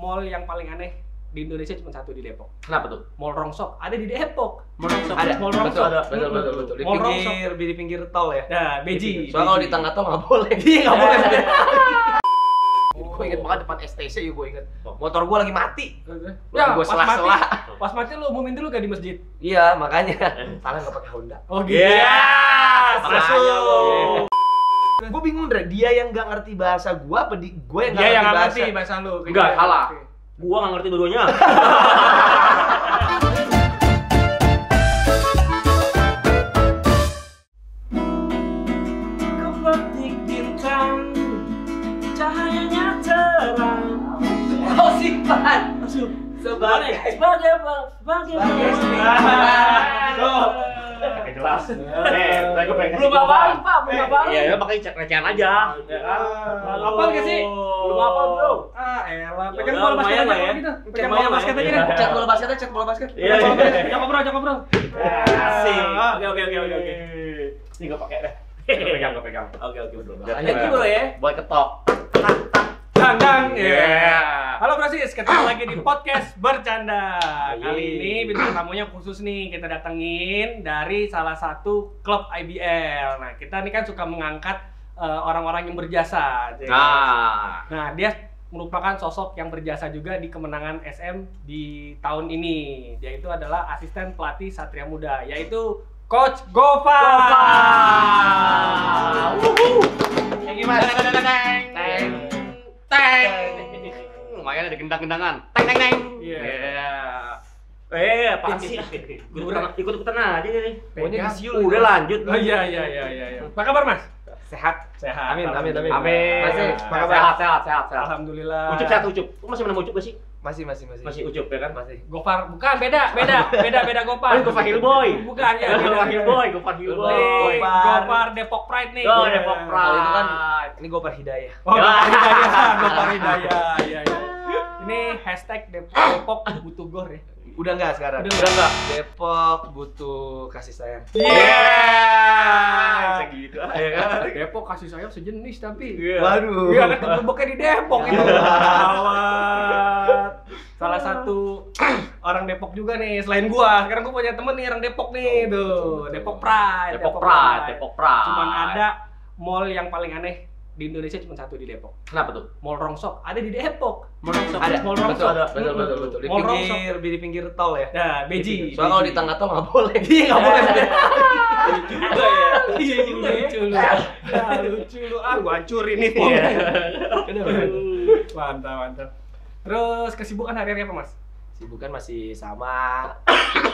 Mall yang paling aneh di Indonesia cuma satu di Depok. Kenapa tuh? Mall Rongsok ada di Depok. Mall Rongsok Ada. Mall Rongsok. Betul. Di Mall Rongsok. pinggir tol ya. Nah, Beji. Soalnya kalau di tengah tol nggak boleh. Iya, nggak boleh. Gue inget banget depan STC ya, gue inget. Motor gue lagi mati. Ya, Gue pas mati, sela-sela. pas mati lu umumin dulu gak di masjid? Iya, makanya. Salah nggak pakai Honda. Oh gitu. Iya, Masuk. Gue bingung, Dre. Dia yang nggak ngerti bahasa gue apa gue yang Dia yang nggak nggak ngerti ngerti bahasa? bahasa lu. Enggak, salah. Gua nggak ngerti dua-duanya. Kepetik bintang, cahayanya terang. Oh, simpan. Sebagai Oke, jelas. Gue pengen belum apa-apa, Pak, belum apa-apa. Iya, pakai recehan aja. Apa gak sih? Belum apa, Bro? Ah, elah. Pegang bola basket aja kalau gitu. Pegang bola basket aja deh. Cat bola basket. Iya. Jangan bro. Asik. Oke. Ini gue pakai deh. Gue pegang. Oke, betul. Lanjut bro ya. Boleh ketok. Dang. Iya. Halo Brasis, ketemu lagi di podcast bercanda. Kali ini bintang tamunya khusus nih, kita datengin dari salah satu klub IBL. Nah, kita ini kan suka mengangkat orang-orang yang berjasa. Nah, dia merupakan sosok yang berjasa juga di kemenangan SM di tahun ini. Yaitu adalah asisten pelatih Satria Muda, yaitu Coach Gofar. Gimana? Teng. Lumayan ada gendang-gendangan. Teng. Iya. Apaan sih? Ikut-ikutan aja nih. Pokoknya disiul. Udah lanjut. Oh iya. Apa kabar, Mas? Sehat. Sehat. Amin. Masih apa kabar? sehat. Alhamdulillah. Ucup sehat. Lu masih menang Ucup gak sih? Masih. Masih Ucup ya kan? Masih. Gofar, bukan beda Gofar. Gofar Hillboy. Bukan ya. Gofar Hillboy. Gofar Depok Pride nih. Oh, Depok Pride. Kalau itu kan ini Gofar Hidayah. Oh, Gofar Hidayah. Iya. Ini hashtag Depok butuh gor ya. Udah enggak sekarang? Udah enggak. Depok butuh kasih sayang. Segitu aja kan. Depok kasih sayang sejenis tapi. Waduh. Iya kan Depoknya di Depok itu. Gawat. Salah satu orang Depok juga nih selain gua. Sekarang gua punya temen nih orang Depok nih tuh. Depok Pride. Cuman ada mall yang paling aneh di Indonesia cuma satu di Depok. Kenapa tuh? Mall Rongsok ada di Depok. Ada. Mall Rongsok. Betul. Di Mall Rongsok. pinggir tol ya. Nah, Beji. Soalnya kalau di tengah tol nggak boleh. Iya nggak boleh. Juga ya. Iya juga lucu lu. Lucu lu. Gua hancurin nih. Mantap. Terus kesibukan hari-hari apa, Mas? Sibukan masih sama.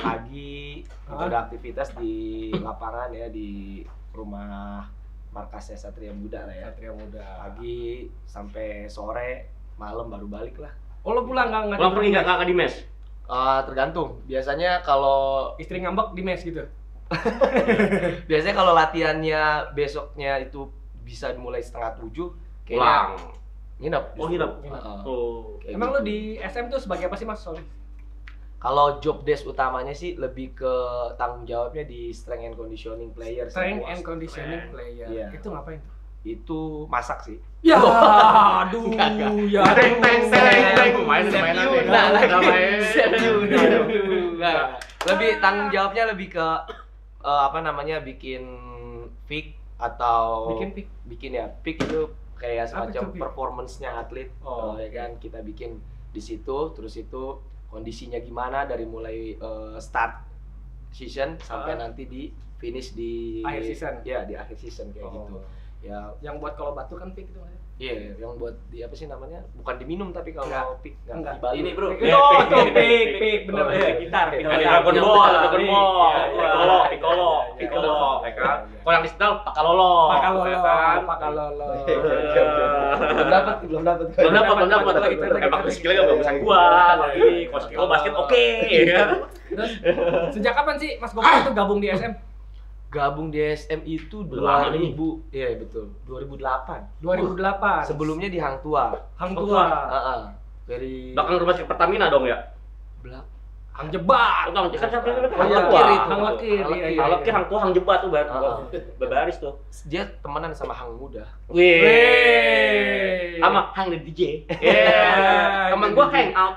Pagi ada aktivitas di lapangan ya, di rumah markasnya Satria Muda lah ya. Satria Muda. Pagi sampai sore, malam baru balik lah. Oh, lo pulang nggak Pulang pergi nggak di mes? Tergantung. Biasanya kalau istri ngambek di mes gitu. latihannya besoknya itu bisa mulai 6:30, Pulang. nginep. Oh, nginep. Emang lo gitu. di SM tuh sebagai apa sih, Mas? Sorry. Kalau job desk utamanya sih lebih ke tanggung jawabnya di strength and conditioning player. Strength and conditioning player. Iya. Itu ngapain? Itu masak sih. Ya, aduh, ya. Teng. Mainan. Lebih tanggung jawabnya lebih ke bikin pick atau bikin pick itu kayak semacam performance-nya atlet. Ya kan kita bikin di situ, terus itu kondisinya gimana dari mulai start season sampai nanti di finish di akhir season. Ya, di akhir season kayak gitu. Ya, yang buat kalau batu kan pick itu. Iya, yang buat di apa sih namanya? Bukan diminum tapi kalau pick enggak. Ini, Bro. Itu pick bener ya, gitar. Dragon Ball. Piccolo. Kalau yang di setel Pakalolo. Belum dapat. Emang skillnya nggak bagusan gua lagi. Kalau skill basket oke. Terus sejak kapan sih Mas Gofar itu gabung di SM? Gabung di SM itu 2000, iya betul, 2008. Sebelumnya di Hang Tua. Dari belakang rumah sakit Pertamina dong ya? Hang Jebat. Hang Lekir. Hang Tua, Hang Jebat tuh berbaris tuh. Dia temenan sama Hang Muda. Wih. Sama Hang the DJ. Temen The gua DJ. hang out.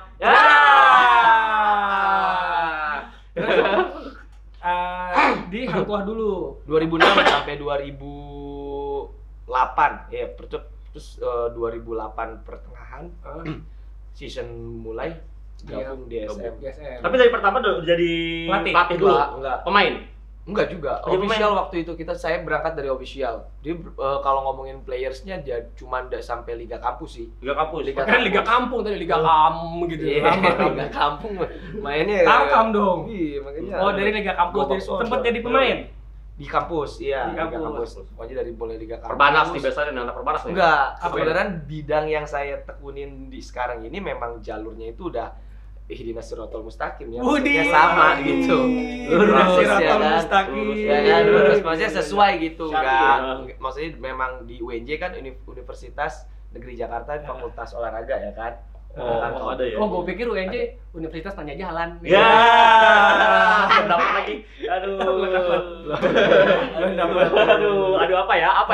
Di Hang Tuah dulu. 2006 sampai 2008 ya, terus 2008 pertengahan season mulai gabung di SM. Tapi dari pertama udah jadi pelatih dulu. Enggak. Pemain. Enggak juga. Oh, dia Official pemain. waktu itu saya berangkat dari official. Dia kalau ngomongin playersnya dia cuma sampai liga kampus sih. Liga kampus. Kan Liga Kampung tadi, Liga Kam gitu. Iya, Lama. liga kampung mainnya. Tarkam dong. Iya, makanya. Oh, dari Liga Kampus Gua jadi bakso. tempat jadi pemain. Di kampus, iya. Di Liga kampus. Pokoknya dari mulai liga kampus. Perbanas nih biasanya anak Perbanas nih. Enggak, Apa kebenaran bidang yang saya tekunin di sekarang ini memang jalurnya itu udah Ihdinas Siratal Mustaqim ya. Maksudnya sama gitu. Ihdinas ya Siratal kan? Mustaqim. Ya kan, lurus maksudnya sesuai gitu. Syari, Enggak, ya. maksudnya memang di UNJ kan Universitas Negeri Jakarta Fakultas Olahraga ya kan. Oh, ada ya. Oh, gue pikir UNJ Universitas Tanya Jalan. Ya. Dapat lagi. Aduh. Aduh, apa ya? Oh,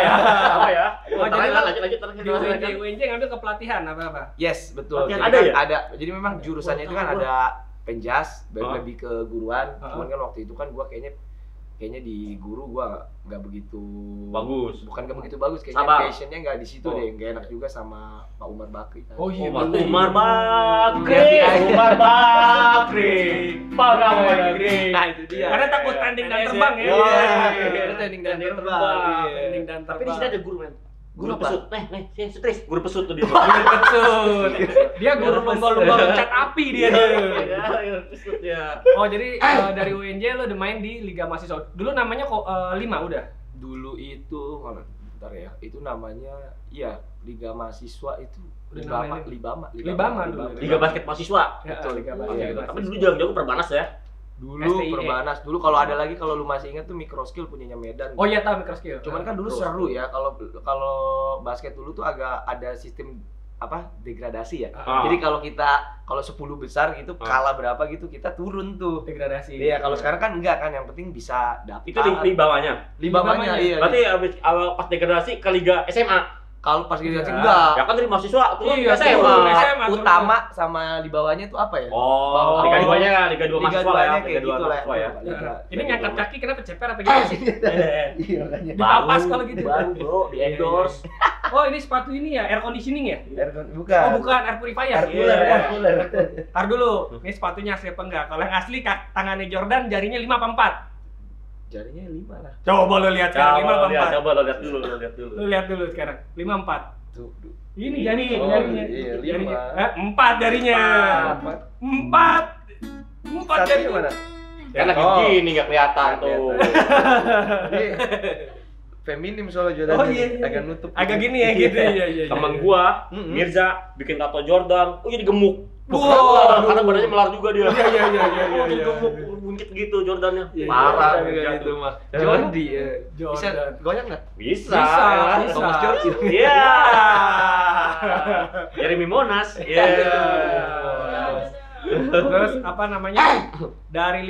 jadi Lanjut. di UNJ ngambil kepelatihan apa? Yes, betul. Latihan Jadi ada kan ya? ada. Jadi memang jurusannya itu kan ada penjas, lebih ke guruan. Cuman kan waktu itu kan gua kayaknya di guru gua nggak begitu Bagus. Bukan nggak begitu bagus, kayaknya Sabar. passionnya nggak di situ Oh. deh. Nggak enak juga sama Pak Umar Bakri. Kan. Oh iya, Umar Bakri. Nah itu dia. Karena takut trending dan terbang ya. Iya, trending dan terbang. Trending dan Tapi di terbang. sini ada guru, men. Guru Apa? pesut. Sini sutris. Guru pesut tuh dia. Pesut. Dia guru lomba-lomba loncat api dia. Iya, pesut ya. Oh, jadi dari UNJ lo udah main di Liga Mahasiswa. Dulu namanya kok 5 udah. Dulu itu, bentar ya, itu namanya, iya Liga Mahasiswa itu Udah Libama dulu. Liga basket mahasiswa. Betul, Liga Iya, Mahasiswa. Tapi dulu jago-jago Perbanas ya. Dulu STIE. Perbanas, dulu kalau ada lagi kalau lu masih ingat tuh Microskill punyanya Medan. Oh iya, tahu Microskill. Cuman kan dulu seru ya, kalau basket dulu tuh agak ada sistem degradasi ya. Jadi kalau 10 besar gitu kalah berapa gitu kita turun tuh. degradasi. Iya, kalau sekarang kan enggak kan, yang penting bisa dapat. Itu di bawahnya. Libamanya iya. Berarti abis awal pas degradasi ke Liga SMA. Kalau pas degradasi enggak. Ya kan dari mahasiswa tuh Iya, SMA. SMA. Utama sama di bawahnya tuh apa ya? Oh, Liga 2-nya Liga 2 mahasiswa lah ya. kayak Liga 2 gitu lah. mahasiswa ya. Ini ngangkat kaki kenapa ceper apa gimana sih? Iya makanya. Dipapas kalau gitu. Baru bro, di endorse. Oh, ini sepatu ini ya, air conditioning ya? Bukan. Oh, bukan, air purifier. Air cooler. Tar dulu, ini sepatunya asli apa enggak? Kalau yang asli tangannya Jordan jarinya 5 apa 4? Jarinya 5 lah. Coba lo lihat sekarang 5 apa 4? Coba lo lihat dulu. Lo lihat dulu sekarang, 5 4. Tuh. Ini jarinya. Iya, 5. 4 jarinya. 4 Satunya jarinya. mana? Kan lagi gini nggak kelihatan tuh. Feminim soalnya Jordan. Oh iya. Agak nutup. Agak gini ya gitu. Iya. Temen gua, Mm-mm. Mirza, bikin tato Jordan, jadi gemuk. Wow. Karena badannya melar juga dia. Iya. Jadi gemuk, buncit gitu Jordannya. Iya, Parah. gitu mah. Jordi ya. Bisa Jordan. goyang enggak? Bisa. Bisa. Thomas Jordi. Iya. Jeremy Monas. Iya. Terus apa namanya? Dari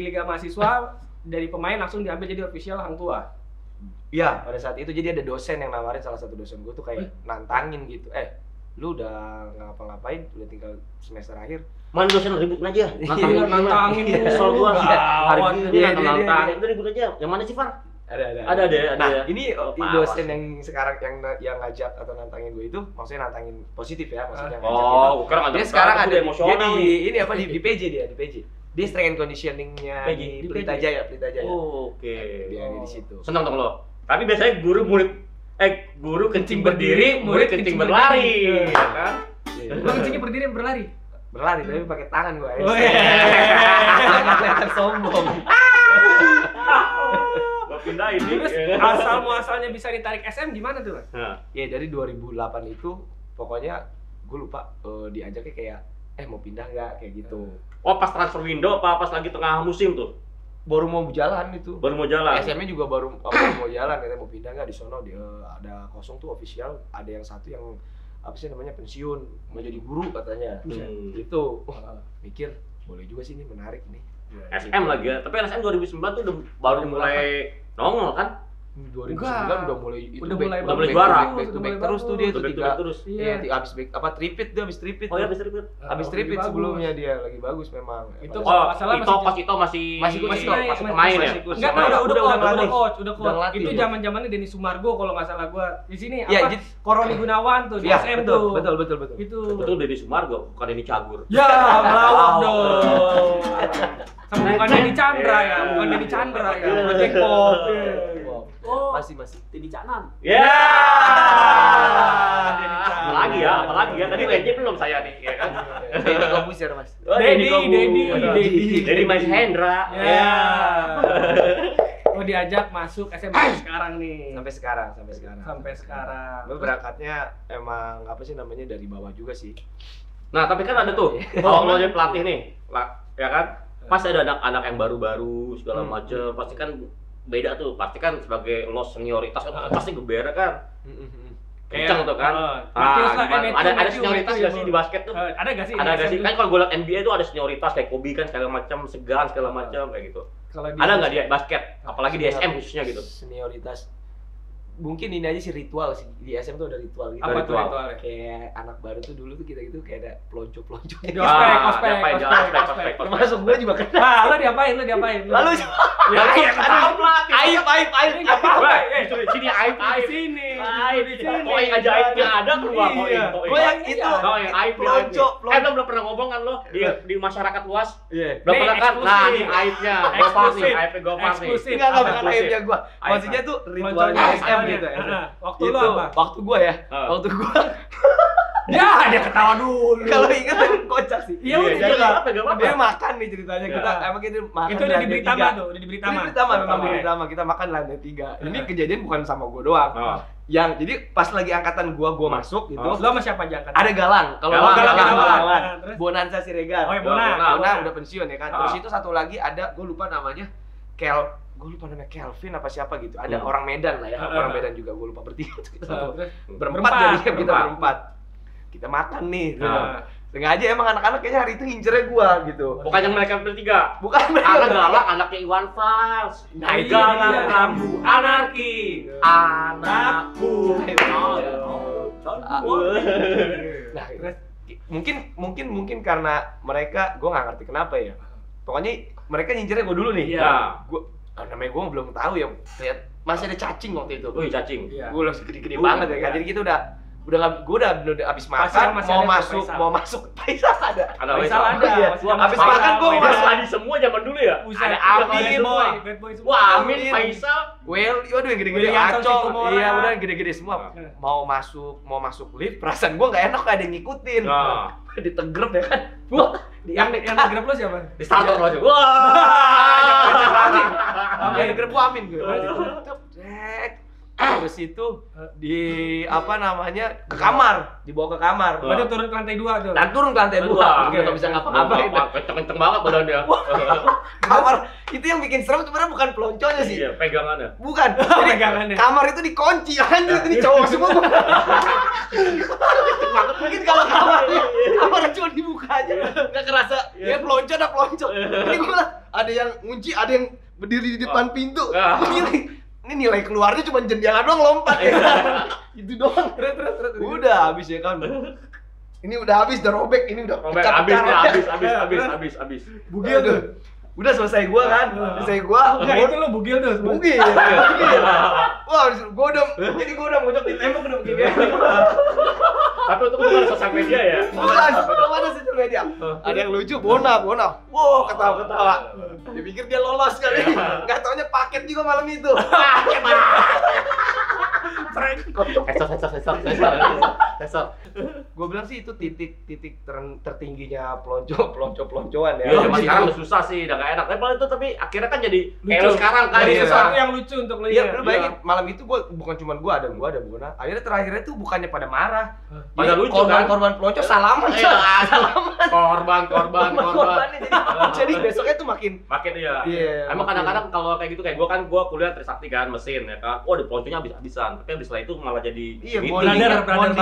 liga mahasiswa, dari pemain langsung diambil jadi official Hang Tuah. Iya, pada saat itu jadi ada dosen yang nawarin, salah satu dosen gue tuh kayak nantangin gitu. Lu udah ngapa-ngapain, udah tinggal semester akhir. Mana dosen ribut aja. Nantangin Kesel gua. Hari Gawat. ini Iya, nantang. Itu ribut aja. Yang mana sih, Far? Ada. Ada. Ini Parah. dosen yang sekarang yang ngajak atau nantangin gue itu, maksudnya nantangin positif ya, maksudnya ngajak Oh, gitu. sekarang Dia sekarang ada dia emosional. di ini apa di PJ dia, di PJ. Dia strength and conditioning-nya PJ. di Pelita Jaya. Oke. Dia ada di situ. Senang dong lo. Tapi biasanya guru kencing berdiri, murid kencing berlari, ya kan? Lo kencingnya berdiri berlari. Berlari tapi pakai tangan gue. Oh, iya. Kelihatan sombong. Gua pindah ini. Terus asal muasalnya bisa ditarik SM gimana tuh, Mas? Nah, Ya dari 2008 itu pokoknya gue lupa diajaknya kayak mau pindah nggak kayak gitu. oh pas transfer window apa pas lagi tengah musim tuh? Baru mau jalan itu. Baru mau jalan. SM-nya juga baru mau jalan, katanya mau pindah nggak di sono, dia ada kosong tuh official, ada yang satu yang apa sih namanya pensiun mau jadi guru katanya. Itu mikir boleh juga sih, ini menarik nih. SM lagi ya. Tapi SM 2009 tuh udah baru mulai nongol kan? 2009 udah mulai itu udah mulai juara. back to back terus tuh dia tuh tiga terus. iya habis back apa tripit dia habis tripit Oh ya habis tripit. habis tripit sebelumnya dia lagi bagus memang Itu Oh, masalah itu masih main ya. Enggak, udah coach. Itu zaman-zamannya Denny Sumargo kalau nggak salah gua. Di sini apa? Koroni Gunawan tuh di SM tuh. Betul. Itu. Betul Denny Sumargo, bukan Denny Cagur. Ya, melawak dong. Bukan Denny Chandra ya, bukan Denny Chandra ya. Project Pop. Oh, masih Teddy Canan. Ya. Denny Chandra. Apalagi ya. Tadi legend belum saya nih, ya kan? Denny Kobusier Mas. Denny Mas Hendra. Ya. Oh diajak masuk SMP sekarang nih. Sampai sekarang. Sampai Berangkatnya emang apa sih namanya dari bawah juga sih. Nah, tapi kan ada tuh, kalau lo jadi pelatih nih, ya kan? Pasti ada anak-anak yang baru-baru segala macem, pasti kan beda tuh, pasti kan sebagai lo senioritas pasti geber kan? Kenceng tuh kan? Ada senioritas nggak sih di basket tuh? Ada nggak sih? Ada nggak sih? Kan kalau gue liat NBA tuh ada senioritas kayak Kobe kan segala macam, segan segala macam kayak gitu. Ada nggak di basket? Apalagi di SM khususnya gitu? Senioritas. Mungkin ini aja sih ritual sih, di SM tuh ada ritual gitu. Apa tuh ritualnya? Kayak anak baru tuh dulu tuh kita gitu kayak ada pelonco-pelonconya. Ospek. Termasuk gue juga kena. Ah, lo diapain? Lalu Ya ketahuan pelatih. aib. Enggak apa-apa. Sini aib. Sini. Kok yang aja aibnya ada keluar kok Iya. Gue yang itu. Kau yang aib Pelonco. Lo belum pernah ngomong kan lo di masyarakat luas? Iya. Belum pernah kan? eksklusif. Nah, ini aibnya. Gopar nih, aibnya Gopar nih. Eksklusif. Enggak bukan Eksklusif. aibnya gue. Maksudnya tuh ritualnya Pelonconya SM ada. gitu. Waktu Itu, lo apa? waktu gue ya. Waktu gue Ya, dia ketawa dulu. kalau ingat kan kocak sih. Iya, udah Iya, juga. gak apa-apa. Dia makan nih ceritanya. Iya. Kita emang kita makan. Itu udah di Britama tuh, udah di Britama. Di Britama memang di Britama kita makan lantai 3. Ini kejadian bukan sama gue doang. Oh. Yang jadi pas lagi angkatan gua masuk gitu. Lo sama siapa aja kan? Ada Galang. Kalau Galang. Terus? Bonanza Siregar. Oh, ya, Bona udah pensiun ya kan. Terus itu satu lagi ada gue lupa namanya gue lupa namanya Kelvin apa siapa gitu. Ada orang Medan lah ya. Orang Medan juga gue lupa bertiga. Kita satu berempat jadinya kita berempat. Kita makan nih. Sengaja emang anak-anak kayaknya hari itu ngincernya gua gitu. Bukan yang mereka bertiga. Bukan Karena Galak anaknya Iwan Fals. Nah, itu Galak dia. Rambu Anarki. Anakku. Nah, mungkin karena mereka gua nggak ngerti kenapa ya. Pokoknya mereka ngincernya gua dulu nih. Iya. Namanya gua belum tahu ya. Lihat masih ada cacing waktu itu. Wih, cacing. Iya. Gua langsung gede-gede banget ya kan. Jadi kita udah habis makan mau masuk Faisal ada. Faisal ada. Iya. Habis makan gua mau masuk. Tadi semua zaman dulu ya. Ada Amin, bad boy semua. Wah, Amin, Faisal. Well, waduh yang gede-gede Aco. Iya, udah yang gede-gede semua. Mau masuk lift, perasaan gua enggak enak kayak ada yang ngikutin. Nah, Ditegrep ya kan. Yang ngegrab lo siapa? di starter aja. Wah. Yang ditegrep gua Amin gue. Terus itu ke kamar, dibawa ke kamar. Berarti turun ke lantai 2 tuh. Dan turun ke lantai 2. Enggak bisa ngapa-ngapain. Kenceng banget badannya. Kamar itu yang bikin serem sebenarnya bukan pelonconya sih. Iya, pegangannya. Bukan. Jadi Pegangannya. kamar itu dikunci. Anjir, ini cowok semua. Mungkin kalau kamar cuma dibuka aja enggak kerasa ya pelonco. Ini gua ada yang ngunci, ada yang berdiri di depan pintu. Ini nilai keluarnya cuma jendela doang lompat ya. Itu doang. Terus. Udah habis ya kan. Ini udah habis, udah robek, ini udah habis. Bugil tuh. Udah selesai gua kan. Enggak, itu lo bugil tuh. Bugil. Wah, gua udah mojok di tembok udah begini. Tapi itu bukan sosial media ya. Bukan, belum ada sosial media. Ada yang lucu, Bona. Wow, ketawa-ketawa. Dia pikir dia lolos kali. Enggak taunya paket juga malam itu. Paket. Sensor. Gue bilang sih itu titik tertingginya peloncoan ya. Iya, sekarang udah susah sih, udah gak enak. Tapi akhirnya kan jadi kayak lu sekarang kan. Jadi sesuatu yang lucu untuk lo. Iya, lu bayangin malam itu bukan cuma gue ada Bona. Akhirnya terakhirnya tuh bukannya pada marah. Pada lucu kan. Korban pelonco salaman. Korban. Jadi besoknya tuh makin ya. Iya. Emang kadang-kadang kalau kayak gitu kayak gua kuliah Trisakti kan mesin ya kan. Wah, di pelonconya habis-habisan. Tapi habis itu malah jadi brother banget.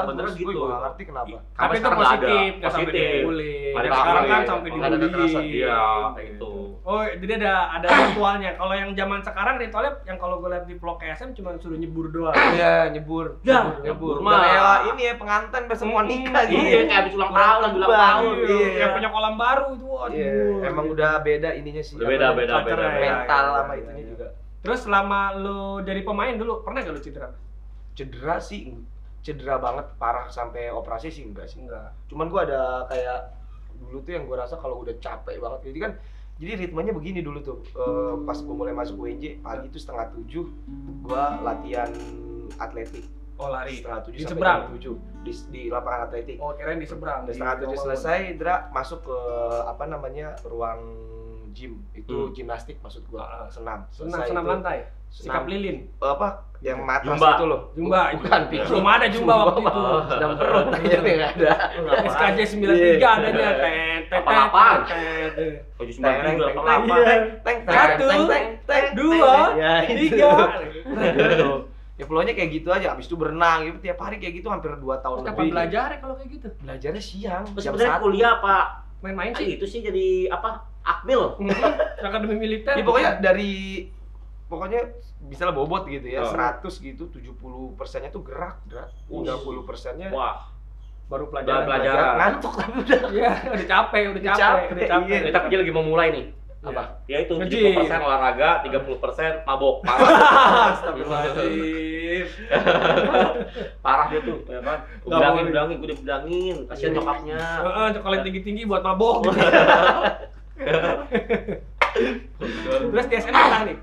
Bener Bener gitu. Gue gak ngerti kenapa. Tapi itu positif, nggak sampai dibully. Sekarang Sekarang kan sampai dibully. Iya, kayak gitu. Oh, jadi ada ritualnya. Kalau yang zaman sekarang ritualnya yang kalau gue lihat di vlog KSM cuma suruh nyebur doang. Iya, nyebur. Ya, Nyebur. mah. Kayak ini ya pengantin pas mau nikah gitu. Iya, kayak habis ulang tahun, lagi ulang tahun. Iya. Kayak punya kolam baru itu. Waduh. Iya, emang udah beda ininya sih. Udah beda. Mental Iya, sama iya, itunya iya. juga. Terus selama lu jadi pemain dulu, pernah gak lu cedera? Cedera sih, cedera banget parah sampai operasi sih enggak sih. Enggak. Cuman gua ada kayak dulu tuh yang gua rasa kalau udah capek banget jadi kan ritmenya begini dulu tuh pas gua mulai masuk UNJ pagi tuh 6:30 gua latihan atletik. Oh, lari. 6:30 Di sampai seberang? jam 7 di lapangan atletik. Oh, kirain di seberang. Udah Di 6:30 Rawamangun. selesai, Dra masuk ke ruang gym itu gimnastik maksud gua senam. Senam lantai. Sikap lilin. Apa yang matras Zumba. itu loh. Jumba. Bukan pikir. Belum ada Jumba waktu itu. Sedang perut aja nggak ada. SKJ 93 adanya. Apaan? Baju 93, 88. Satu, dua, tiga. Ya flownya kayak gitu aja, abis itu berenang gitu tiap hari kayak gitu hampir 2 tahun Kapan lebih. belajar kalau kayak gitu? Belajarnya siang, Terus jam sebenarnya 1. kuliah apa? Main-main Sih sih. itu sih jadi apa? Akmil. Akademi militer. Ya, pokoknya bisa lah bobot gitu ya, Oh. 100 gitu, 70%-nya tuh gerak, 30%-nya Wah, baru pelajaran. pelajaran. ngantuk tapi udah. Iya, udah capek. Iya. kita kerja lagi mau mulai nih. Apa? Ya itu Nge-gym. 70% olahraga, 30% mabok. Astagfirullahaladzim. Parah dia tuh, ya kan? Gue bilangin, kasihan nyokapnya. Kalau yang tinggi-tinggi buat mabok. Terus di SMA apa nih?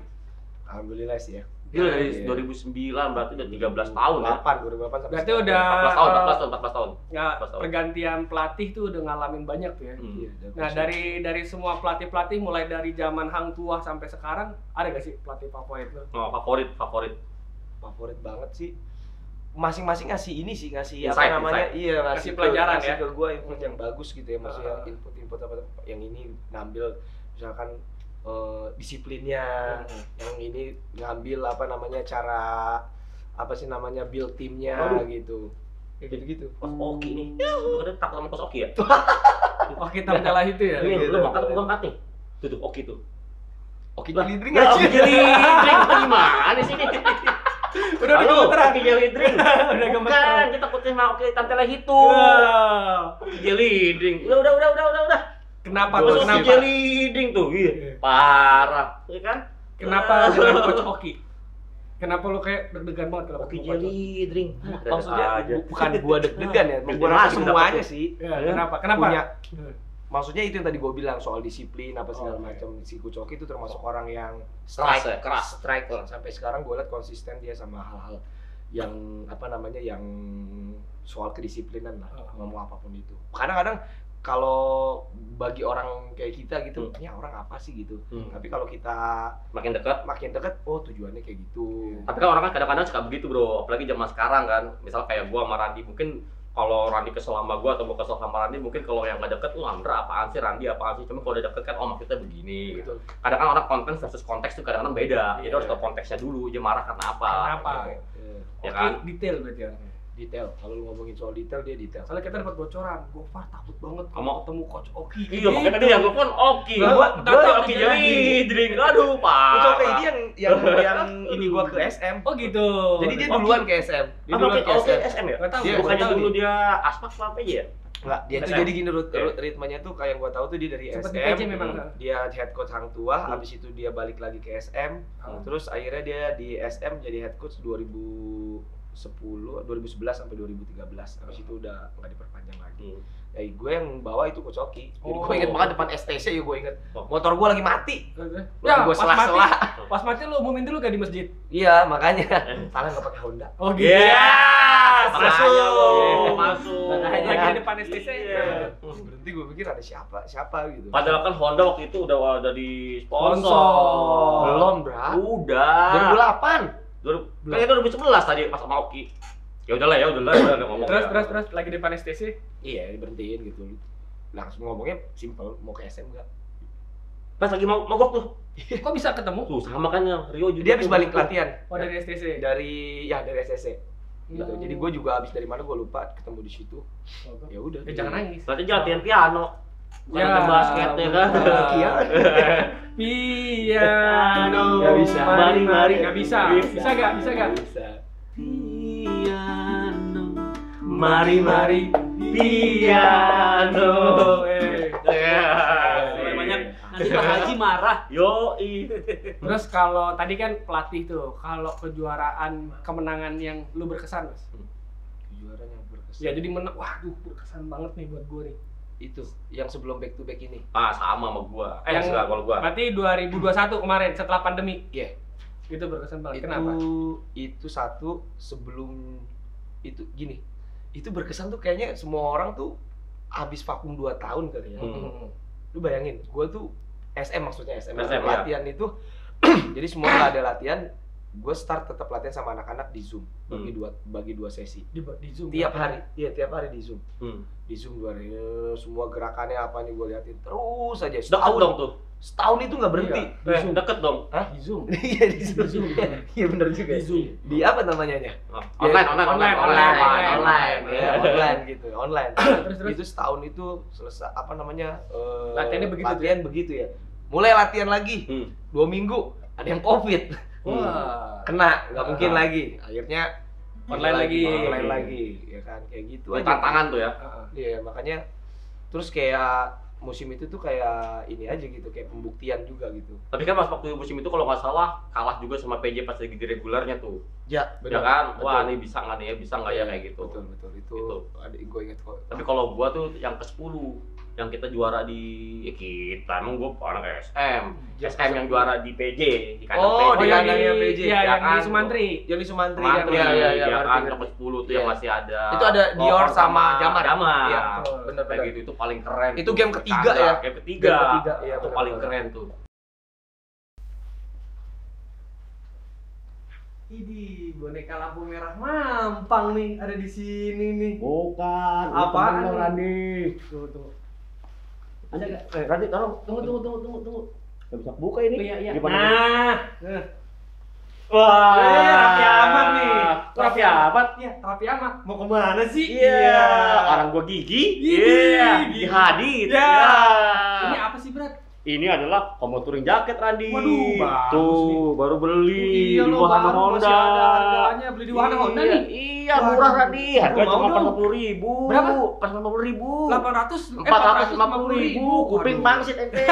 Alhamdulillah sih ya. Dia dari Iya. 2009 berarti udah 13 tahun ya. 2008 sampai Berarti sekarang. udah 14 tahun. ya, 14 tahun. pergantian pelatih tuh udah ngalamin banyak tuh ya. Iya, jago Nah, sih. dari semua pelatih-pelatih mulai dari zaman Hang Tuah sampai sekarang, ada gak sih pelatih favorit lo? Oh, favorit banget sih. Masing-masing ngasih ini sih, ngasih Insight, apa namanya? insight. Iya, Ngasih pelajaran ngasih ya? ke gua input yang bagus gitu ya, maksudnya Ah. input apa yang ini ngambil misalkan disiplinnya, yang ini ngambil apa namanya cara apa sih namanya build timnya gitu. Kayak gitu-gitu. Kos Oki nih. Lu kan takut sama Kos Oki ya? Oh, kita mengalah itu ya? Ini gitu. lu makan gua angkat nih. Tuh Oki tuh. Oke, Lah, jadi drink ya, aja. Oki jelly-drink gimana sih ini? Udah Halo, gemeteran. Oki jelly-drink. Udah Bukan, gemeteran. kita putih sama Oki tantela hitu. Wow. Oki jelly-drink. Udah. Kenapa Terus tuh? Oki Kenapa? jelly-drink tuh. Iya. Parah. Iya kan? Kenapa dengan Coach Oki? Kenapa lu kayak deg-degan banget kalau Oki ketemu Coach Oki? jelly-drink. Maksudnya aja. bukan gua deg-degan ya, Deg-degan gua rasa lagi semuanya dapetnya. sih. Ya, kenapa? Punya maksudnya itu yang tadi gue bilang soal disiplin apa segala Oke. macam. Si Coach Oki itu termasuk orang yang Keras ya, keras. striker sampai sekarang gue lihat konsisten dia sama hal-hal yang apa namanya yang soal kedisiplinan lah, mau apapun itu. Kadang-kadang kalau bagi orang kayak kita gitu, ini orang apa sih gitu. Tapi kalau kita Makin dekat. makin dekat, oh tujuannya kayak gitu. Tapi kan orang kan kadang-kadang suka begitu bro, apalagi zaman sekarang kan. Misal kayak gua sama Randi, mungkin kalau Randi kesel sama gua atau gua kesel sama Randi, mungkin kalau yang nggak deket, Andra apaan sih, Randi apaan sih. Cuma kalau udah deket kan, oh maksudnya begini gitu. Betul. Kadang kan orang konten versus konteks tuh kadang-kadang beda. Jadi harus tahu konteksnya dulu, dia marah karena apa. Kenapa? Ya Oki kan? detail berarti ya. Detail. Kalau lu ngomongin soal detail, dia detail. Soalnya kita dapat bocoran, Gofar takut banget Kamu- kalau ketemu Coach Oki. Iya, makanya tadi yang gua pun Oki. Gua- Oki drink. Aduh, Coach parah. Oki ini yang ini gua ke SM. Oh gitu. Jadi dia Oki. duluan ke SM. Dia Apa duluan Oki? ke Oki SM. SM ya? Nggak tahu. Dia Gua Bukannya tahu dulu nih. dia aspak apa aja ya? Enggak, dia tuh SM. jadi gini Oke. ritmenya tuh kayak yang gua tahu tuh dia dari Sempet di SM. PJ memang. Dia head coach Hang Tuah, habis itu dia balik lagi ke SM. Terus akhirnya dia di SM jadi head coach 2011 sampai 2013. Habis itu udah nggak diperpanjang lagi. Ya gue yang bawa itu Coach Oki. Jadi Oh. gue inget banget depan STC ya gue inget. Oh. Motor gue lagi mati. Ya, Gue pas mati, sela-sela. pas mati lu umumin dulu gak di masjid? Iya, makanya salah nggak pakai Honda. Oh gitu. Iya. Ya, Masuk. Iya. Masuk. Makanya. Lagi di depan STC. Iya. Berhenti gue pikir ada siapa gitu. Padahal kan Honda waktu itu udah di Sponsor. sponsor. Belum, Bra. Udah. 2008. Kan itu 2011 tadi pas sama Oki. Ya udahlah udah ngomong. Terus lagi di depan STC. Iya, diberhentiin gitu. Langsung ngomongnya simple, mau ke SM enggak? Pas lagi mau mogok tuh. Kok bisa ketemu? Tuh sama kan yang Rio juga. Dia habis tuh. balik latihan Oh dari STC. dari SSC. Gitu. Hmm. Jadi gue juga habis dari mana gue lupa ketemu di situ. Ya udah. Jangan nangis. Berarti dia latihan piano. Bukan basket ya kan. Piano. Nggak bisa. Mari. Nggak bisa. Bisa. Bisa nggak? Bisa. Piano. Mari piano. Mulai banyak. Nanti Pak Haji marah. Yoi. Terus kalau tadi kan pelatih tuh, kalau kejuaraan kemenangan yang lu berkesan, Mas? Kejuaraan yang berkesan. Ya jadi menang, waduh berkesan banget nih buat gue nih. Itu yang sebelum back to back ini. Sama sama gua. Yang Enggak kalau gua. Berarti 2021 kemarin setelah pandemi. Iya. Itu berkesan banget. Itu Kenapa? itu satu sebelum itu gini. Itu berkesan tuh kayaknya semua orang tuh habis vakum 2 tahun kali ya. Lu bayangin, gua tuh SM maksudnya SM SM, latihan itu jadi semua nggak ada latihan, gue start tetap latihan sama anak-anak di Zoom bagi dua sesi Di Zoom. tiap hari. Iya, tiap hari di Zoom. Hmm. Di Zoom 2 hari semua gerakannya apa nih gue liatin terus aja. Deket dong tuh. Setahun itu nggak berhenti. Deket dong. Hah? Di Zoom. Iya di Zoom. Iya benar juga. Di Zoom. Di apa namanya? Online. Ya, online gitu, online. Terus. Itu setahun itu selesai apa namanya? Latihannya begitu tuh Latihan begitu ya. Mulai latihan lagi. 2 minggu ada yang COVID. Wah. Kena, nggak mungkin lagi. Akhirnya Online lagi, ya kan kayak gitu Itu aja. tantangan tuh ya. Iya, makanya terus kayak musim itu tuh kayak ini aja gitu, kayak pembuktian juga gitu. Tapi kan pas waktu musim itu kalau nggak salah kalah juga sama PJ pas lagi di regulernya tuh. Ya, Ya kan? Wah, ini bisa nggak nih ya? Bisa nggak ya kayak gitu. Betul itu. Gitu. Ada gue inget kok. Tapi kalau gua tuh yang ke-10 yang kita juara di kita emang gua anak SM. SM yang juara di PJ di kandang PJ. di kandangnya PJ. Iya, yang kan? di Sumantri. Yang di Sumantri Mantri, kan. ya ngerti, kan ngerti. yang ke-10 tuh Iya. yang masih ada. Itu ada Dior Lohor sama Jamar. Jamar. Iya, betul. bener. Kayak gitu itu paling keren. Itu tuh. game ketiga Tangga, ya? Game ketiga. Game ketiga, iya, Itu bener, paling bener. keren tuh. Ini boneka lampu merah mampang nih ada di sini nih. Bukan. Apaan nih? Randi? Tunggu. Ada nggak? Randi, tunggu. Nggak bisa buka ini. Iya. Gimana? Nah. Wah, Raffi Ahmad nih. Raffi Ahmad. Iya, Raffi Ahmad. Mau kemana sih? Iya. Orang gua Gigi. Gigi. Iya. Gigi. Di Hadid. Ya. Ya. Ini apa sih, Brat? Ini adalah combo touring jaket Randi. Waduh, bagus tuh, nih. baru beli Iya di loh, Wahana baru Honda. masih ada harganya. Beli di Wahana Honda nih. Iya, murah Randi. Harga Gua mau cuma dong. 40.000. Berapa? 40.000. 450.000. Kuping pangsit ente.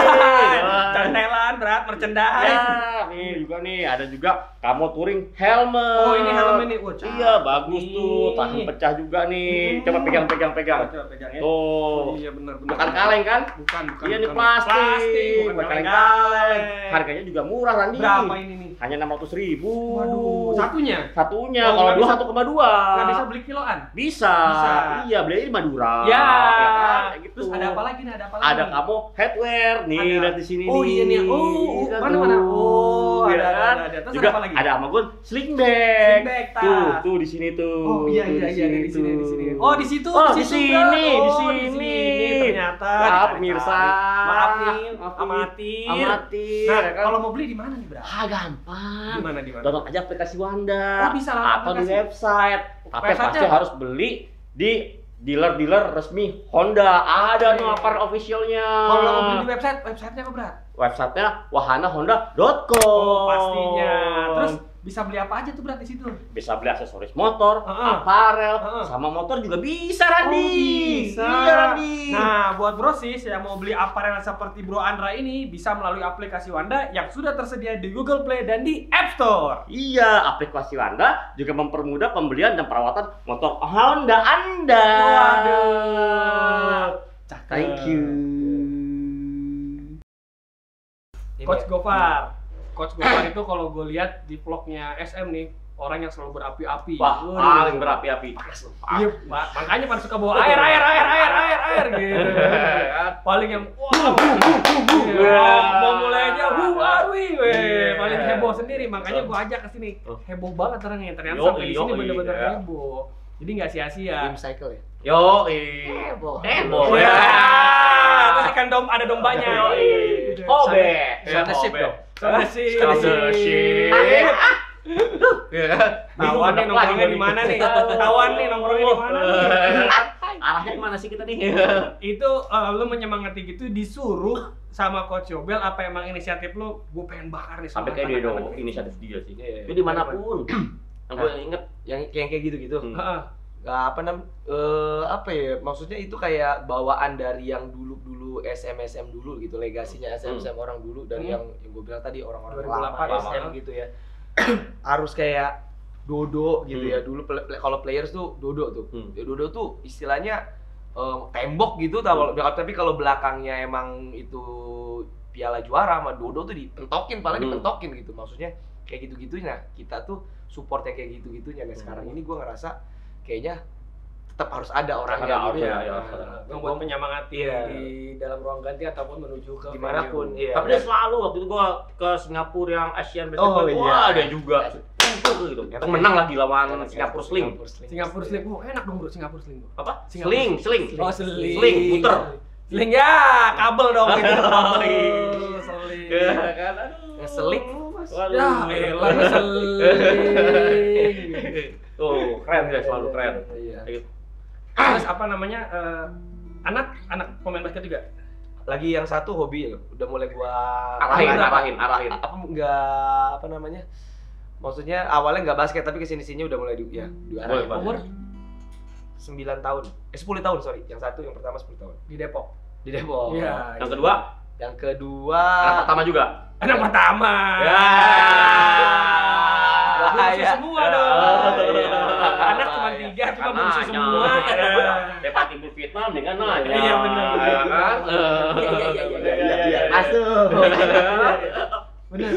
Cantelan, Brat, merchandise. Ya, nih juga nih ada juga Camo touring helmet. Oh, ini helmnya nih. Wah, cakep Iya, bagus nih. tuh. Tahan pecah juga nih. Coba pegang. Coba pegang ya. Tuh. Iya, benar. Bukan kaleng kan? Bukan. Iya, ini bukan. plastik. Bukan Bukan kaleng-kaleng. Harganya juga murah Randi. Berapa ini nih? Hanya 600.000. Waduh, satunya? Satunya. Oh, Kalau nggak dua bisa- 1,2. Nggak bisa beli kiloan? Bisa. Bisa. Iya, belinya di Madura. Ya. kan? Kayak gitu. Terus ada apa lagi nih? Ada kamu headwear nih, Ada. lihat di sini Oh, nih. iya nih. Oh, Iya mana? tuh. Oh, Iya ada. kan? Terus juga ada apa lagi? ada sama gue sling bag. Sling bag, tas. Tuh di sini tuh. Oh iya Tuh, di sini. tuh. Oh di situ. Oh, di di situ, sini, Bro. di Oh, sini. ternyata. Maaf dicari-cari. pemirsa. Maaf nih, Maaf, amatir. Amatir. Nah, ya kan? kalau mau beli di mana nih, Bro? gampang. Di mana? Download aja aplikasi Wanda. Oh, bisa lah atau di aplikasi. website. Tapi Websitenya pasti apa? harus beli di dealer-dealer resmi Honda. Ada Oke. no apparel officialnya. Kalau mau beli di websitenya apa, Bro? Websitenya wahanahonda.com. Oh, pastinya. Terus bisa beli apa aja tuh, Bro, di situ? Bisa beli aksesoris motor, Heeh. aparel, Heeh. sama motor juga bisa Randi. Oh, bisa. Iya Randi. Nah, buat brosis yang mau beli aparel seperti Bro Andra ini bisa melalui aplikasi Wanda yang sudah tersedia di Google Play dan di App Store. Iya, aplikasi Wanda juga mempermudah pembelian dan perawatan motor Honda Anda. Waduh. Cakep. Thank you. Coach Gofar. Coach Gofar itu kalau gue lihat di vlognya SM nih, orang yang selalu berapi-api. Wah, Waduh. paling berapi-api. Iya, makanya pada suka bawa air gitu. Paling yang mau mulai aja paling heboh sendiri, makanya gua ajak ke sini. Heboh banget orangnya. Ternyata Yoi, sampai di sini yoi, bener-bener ya. heboh. Jadi nggak sia-sia. Game cycle ya. Yo, Heboh. ya. Terus ikan ada dombanya. Obek. Soundship dong. Soundship. Ya. Tawan nih nongkrongnya di mana nih? Tawan nih nongkrongnya di mana nih? Arahnya kemana sih kita nih? Itu lu menyemangati gitu disuruh sama Coach Yobel apa emang inisiatif lu? Gue pengen bakar nih Sampai kayak dia dong inisiatif dia sih. Itu dimanapun. Yang gue inget yang kayak gitu-gitu. Heeh. Apa ya? Maksudnya itu kayak bawaan dari yang dulu SM dulu gitu, legasinya SM orang dulu dari yang gue bilang tadi orang-orang lama SM gitu ya. Harus kayak Dodo gitu ya. Dulu kalau players tuh Dodo tuh. Dodo tuh istilahnya tembok gitu tapi kalau belakangnya emang itu piala juara sama Dodo tuh dipentokin, paling dipentokin gitu. Maksudnya kayak gitu-gitunya. Kita tuh support yang kayak gitu-gitunya. Nah, sekarang ini gue ngerasa kayaknya tetap harus ada orangnya gitu ya. Yang buat menyemangati di dalam ruang ganti ataupun menuju ke dimanapun. Tapi dia selalu waktu itu gua ke Singapura yang Asian Basketball. Wah, ada juga. Gitu. Yang menang lagi lawan Singapura Sling. Singapura Sling. Oh, enak dong bro Singapura Sling. Apa? Sling. Oh, Sling. Sling puter. Sling ya, kabel dong itu. Sling. Kan aduh. Ngeseling. Ya, elah ngeseling. Tuh, keren guys, selalu keren. Iya. Terus apa namanya? Anak pemain basket juga. Lagi yang satu hobi udah mulai gua arahin. Apa enggak apa namanya? Maksudnya awalnya enggak basket tapi kesini-sini udah mulai diarahin. Umur 9 tahun. 10 tahun sorry. Yang satu yang pertama 10 tahun. di Depok. Di Depok. Iya. Yang kedua? Yang kedua Anak pertama juga. Anak pertama. Ya. Bungsu semua dong. Anak cuma 3 cuma bungsu semua. Daripada timbul fitnah dengan nanya. Iya benar. Kan? Iya. Masuk. Benar.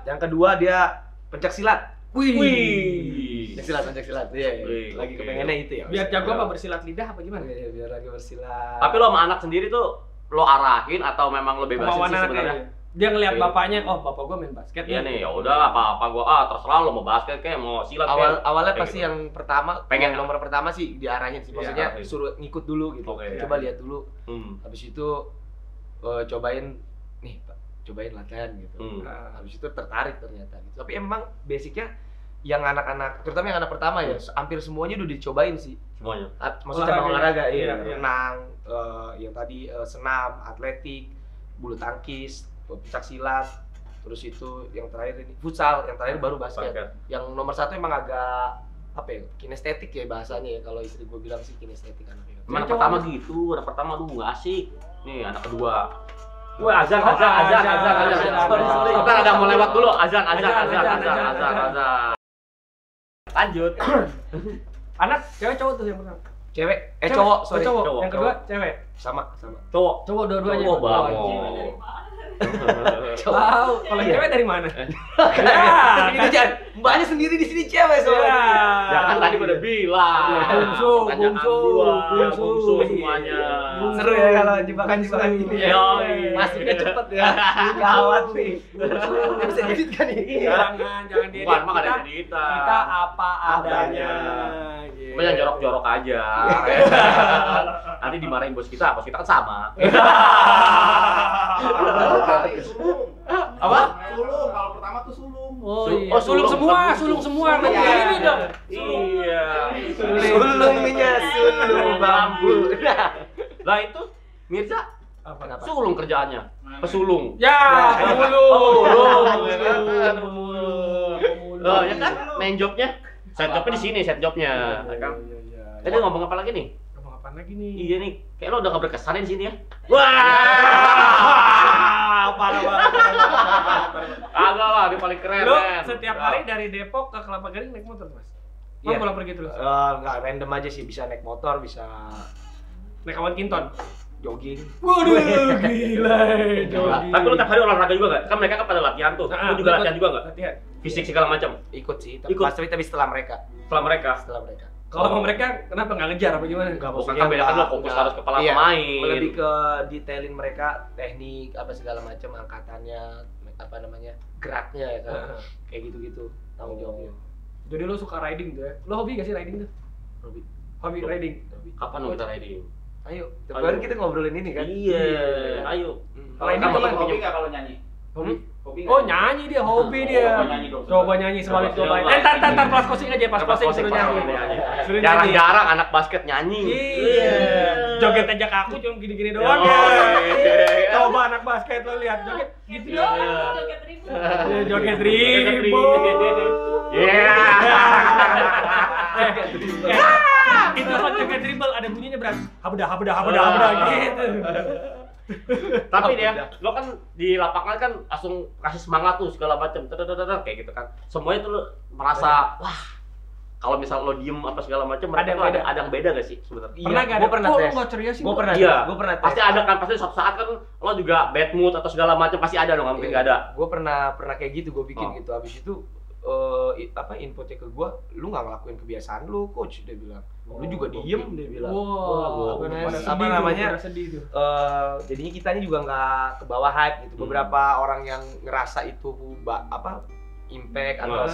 Yang kedua dia pencak silat. Wih. Pencak silat. Iya. Lagi kepengennya itu ya. Biar jago apa bersilat lidah apa gimana? Iya, biar lagi bersilat. Tapi lo sama anak sendiri tuh lo arahin atau memang lo bebasin sih sebenarnya? Dia ngelihat bapaknya, oh bapak gua main basket. Iya nih, ya udah apa gua terserah lo mau basket kayak mau silat kayak. Awalnya pasti yang pertama, pengen nomor pertama sih diarahin sih. Maksudnya suruh ngikut dulu gitu. Coba lihat dulu. Habis itu cobain nih, Pak. Cobain latihan gitu. Habis itu tertarik ternyata gitu. Tapi emang basicnya yang anak-anak, terutama yang anak pertama ya, hampir semuanya udah dicobain sih. Semuanya. Maksudnya olahraga, renang, yang tadi senam, atletik, bulu tangkis, pencak silat, terus itu yang terakhir ini futsal, yang terakhir baru basket. Yang nomor 1 emang agak apa ya, kinestetik ya bahasanya ya, kalau istri gue bilang sih kinestetik anaknya. Anak pertama gitu, anak pertama nggak asik. Nih anak kedua. Wah azan. Sorry. Kita ada mau lewat dulu, azan. Lanjut. Anak cewek cowok tuh yang pertama. Cewek, cowok, sorry. Cowok. Yang kedua cewek. Sama. Cowok dua-duanya. Oh, banget. Tahu, kalau cewek dari mana? Ini jangan, mbaknya sendiri di sini cewek soalnya. Ya kan tadi udah bilang. Bungsu semuanya. Seru ya kalau jebakan-jebakan gini. Masuknya cepet ya. Gawat nih. Bisa edit kan nih? Jangan diedit. Bukan, mah ada editan. Kita apa adanya. Cuma yang jorok-jorok aja. Nanti dimarahin bos kita kan sama. Apa? Sulung, kalau pertama tuh sulung. Oh iya. Sulung semua. Ini dong. Iya. Sulung bambu. Lah itu Mirza Apa? sulung kerjaannya. Pesulung. Ya, pemulung. Oh, ya kan main jobnya. Set jobnya di sini, set jobnya. Tadi ngomong apa lagi nih? Ngomong apa lagi nih? Iya nih, kayak lo udah gak berkesan di sini ya. Parah. Agak lah, dia paling keren. Lo setiap hari dari Depok ke Kelapa Gading naik motor, Mas? Mau pulang pergi terus? Enggak random aja sih, bisa naik motor, bisa Naik awan Kinton? jogging. Waduh, gila, jogging. Tapi lo tiap hari olahraga juga gak? Kan mereka kan pada latihan tuh. Lo juga latihan juga gak? Latihan. Fisik segala macam. Ikut sih, tapi setelah mereka. Setelah mereka. Kalau sama mereka, kenapa nggak ngejar apa gimana? Enggak, Bukan kan beda kan lo fokus harus kepala pemain. Lebih ke detailin mereka, teknik apa segala macam, angkatannya, apa namanya, geraknya ya kan. Kayak gitu-gitu tanggung jawabnya. Jadi lo suka riding tuh ya? Lo hobi gak sih riding tuh? Hobi riding? Kapan lo kita riding? Ayo, kemarin kita ngobrolin ini kan? Iya, ayo. Riding Kamu kemana? hobi nggak kalau nyanyi? Hobi? Oh nyanyi dia, hobi dia. Coba nyanyi sebalik coba. Entar pas closing aja, pas closing suruh nyanyi. Jarang-jarang anak basket nyanyi. Iya. Joget aja kaku cuma gini-gini doang ya. Coba anak basket lo lihat joget gitu doang. Joget dribble. Iya. Itu kan joget dribble ada bunyinya berat. Habeda gitu. Tapi dia, lo kan di lapangan kan langsung kasih semangat tuh segala macam, kayak gitu kan. Semuanya tuh lo merasa wah. Kalau misal lo diem apa segala macam, ada yang beda gak sih sebenarnya? Pernah gak? Gue pernah tes. Nggak ceria sih. Gue pernah. Iya. Gue pernah tes. Pasti ada kan, pasti suatu saat kan lo juga bad mood atau segala macam pasti ada dong, mungkin gak ada. Gue pernah kayak gitu, gue bikin gitu. Abis itu inputnya ke gue, lu nggak ngelakuin kebiasaan lu, coach, dia bilang. Lu juga diem, dia bilang. Apa namanya? Sedih tuh. Jadinya kitanya juga nggak ke bawah hype gitu. Beberapa orang yang ngerasa itu impact atau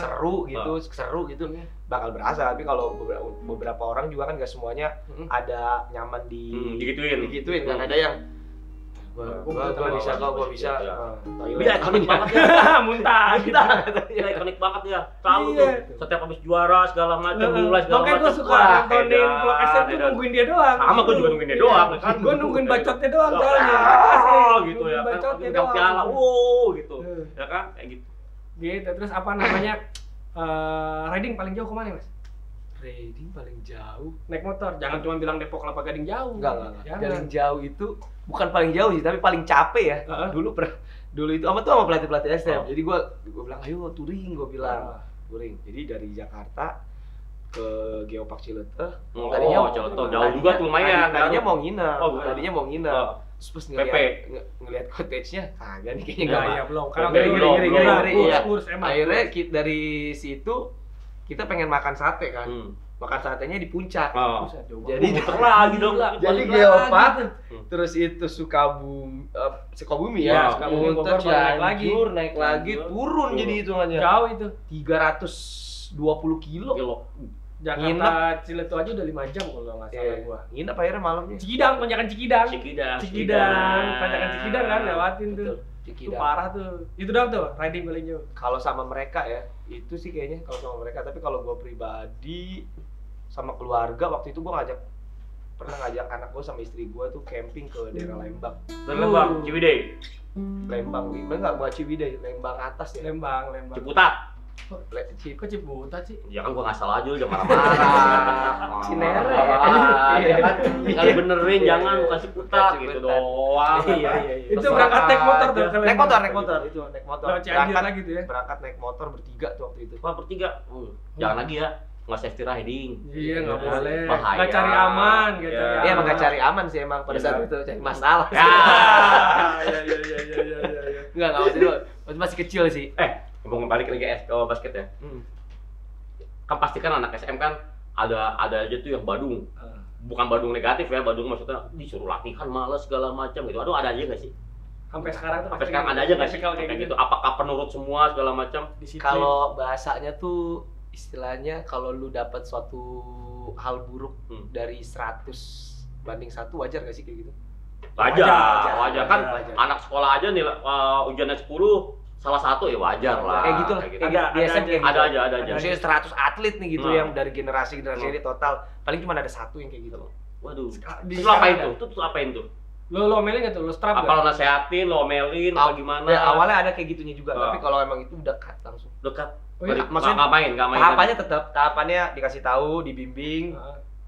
seru gitu bakal berasa. Tapi kalau beberapa orang juga kan nggak semuanya ada nyaman digituin kan. Ada yang gua bisa Dia ikonik banget ya. Muntah. Dia ikonik banget ya. Selalu tuh setiap habis juara segala macam, mulai segala macam. Makanya gua suka nontonin vlog SM tuh nungguin dia doang. Sama gua juga nungguin dia doang kan. Gua nungguin bacotnya doang soalnya. Gitu ya. Bacotnya pegang piala, gitu. Ya kan? Kayak gitu. Gitu. Terus apa namanya? Riding paling jauh kemana, Mas? riding paling jauh Naik motor. Jangan cuma bilang Depok Kelapa Gading jauh. Enggak. Paling jauh itu bukan paling jauh sih, tapi paling capek ya. Dulu itu sama pelatih SM. Jadi gua bilang ayo touring, gua bilang. Touring. Jadi dari Jakarta ke Geopark Ciletuh. Tadinya Ciletuh jauh juga tuh lumayan. Tadinya mau nginep. Terus pas ngeliat cottage-nya, kagak nih kayaknya enggak. Iya, belum. Karena ngeri. Akhirnya dari situ kita pengen makan sate kan. Makan satenya di puncak. Jadi muter lagi dong. Jadi Geopark, terus itu Sukabumi ya. Muter naik lagi, turun jadi hitungannya. Jauh itu. 320 kilo. Jakarta Ciletuh aja udah 5 jam kalau nggak salah gua. Nginep akhirnya malamnya. Tanjakan Cikidang kan lewatin tuh. Itu parah tuh. Itu doang tuh riding paling jauh. Kalau sama mereka ya, itu sih kayaknya kalau sama mereka. Tapi kalau gua pribadi sama keluarga waktu itu gua pernah ngajak anak gua sama istri gua tuh camping ke daerah Lembang. Ciwidey. Lembang, enggak buat Ciwidey, Lembang atas ya. Lembang. Ciputat. Kok Ciputat sih? Ya kan gua nggak salah aja udah marah-marah. Cinere. Ya kan tinggal benerin jangan bukan Ciputat gitu doang. Iya. Itu berangkat naik motor tuh. Naik motor itu, naik motor. Berangkat lagi tuh ya. Berangkat naik motor bertiga tuh waktu itu. Wah, bertiga. Jangan lagi ya. Nggak safety riding. Iya, nggak boleh. Bahaya. Nggak cari aman. Iya, emang nggak cari aman sih emang pada saat itu cari masalah. Iya. Enggak waktu masih kecil sih. Mau balik lagi ke basket ya. Kan pasti kan anak SM kan ada aja tuh yang badung. Bukan badung negatif ya, badung maksudnya disuruh latihan malas segala macam gitu. Aduh, ada aja nggak sih? Sampai sekarang ada aja nggak sih kayak gitu? Apakah penurut semua segala macam? Kalau bahasanya tuh istilahnya kalau lu dapat suatu hal buruk dari 100 banding 1 wajar nggak sih kayak gitu? Wajar kan. Anak sekolah aja nih ujiannya 10 salah satu ya wajar lah. Kayak gitu lah. Ada aja. Maksudnya 100 atlet nih gitu yang dari generasi ini total paling cuma ada 1 yang kayak gitu. Waduh. Terus apain tuh? Lo omelin nggak tuh? Lo strap nggak? Apa lo nasehatin, lo omelin, apa gimana? Ya, awalnya ada kayak gitunya juga, tapi kalau emang itu dekat langsung. Dekat. Maksudnya nggak main. Tahapannya dikasih tahu, dibimbing,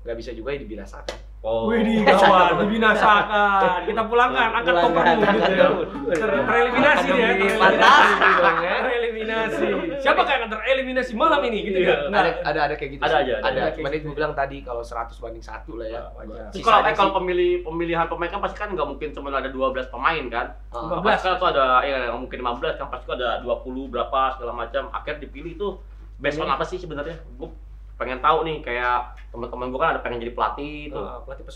nggak bisa juga ya dibinasakan. Wih, gawat, dibinasakan. Kita pulangkan, angkat kopermu gitu. Tereliminasi dia. Tereliminasi. Siapa yang akan tereliminasi malam ini gitu ya? Ada kayak gitu. Ada. Cuman itu gue bilang tadi kalau 100 banding 1 lah ya. Kalau pemilihan pemain kan pasti kan nggak mungkin cuma ada 12 pemain kan. 15 kan tuh ada mungkin 15 kan pasti ada 20 berapa segala macam. Akhirnya dipilih tuh based on apa sih sebenarnya? Gue pengen tahu nih, kayak teman-teman gue kan ada pengen jadi pelatih tuh. Pelatih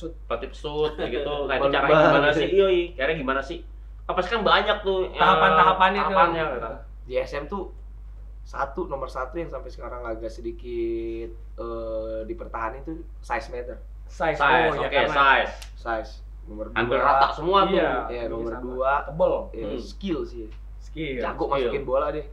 pesut kayak gitu. Nah, itu caranya gimana sih? Caranya gimana sih? Apa sih kan banyak tuh tahapannya gitu. Di SM tuh nomor satu yang sampai sekarang agak sedikit dipertahankan itu size meter. Size. Nomor 2 hampir rata semua tuh. Nomor 2 tebel. Skill sih. Skill. Jago masukin bola deh.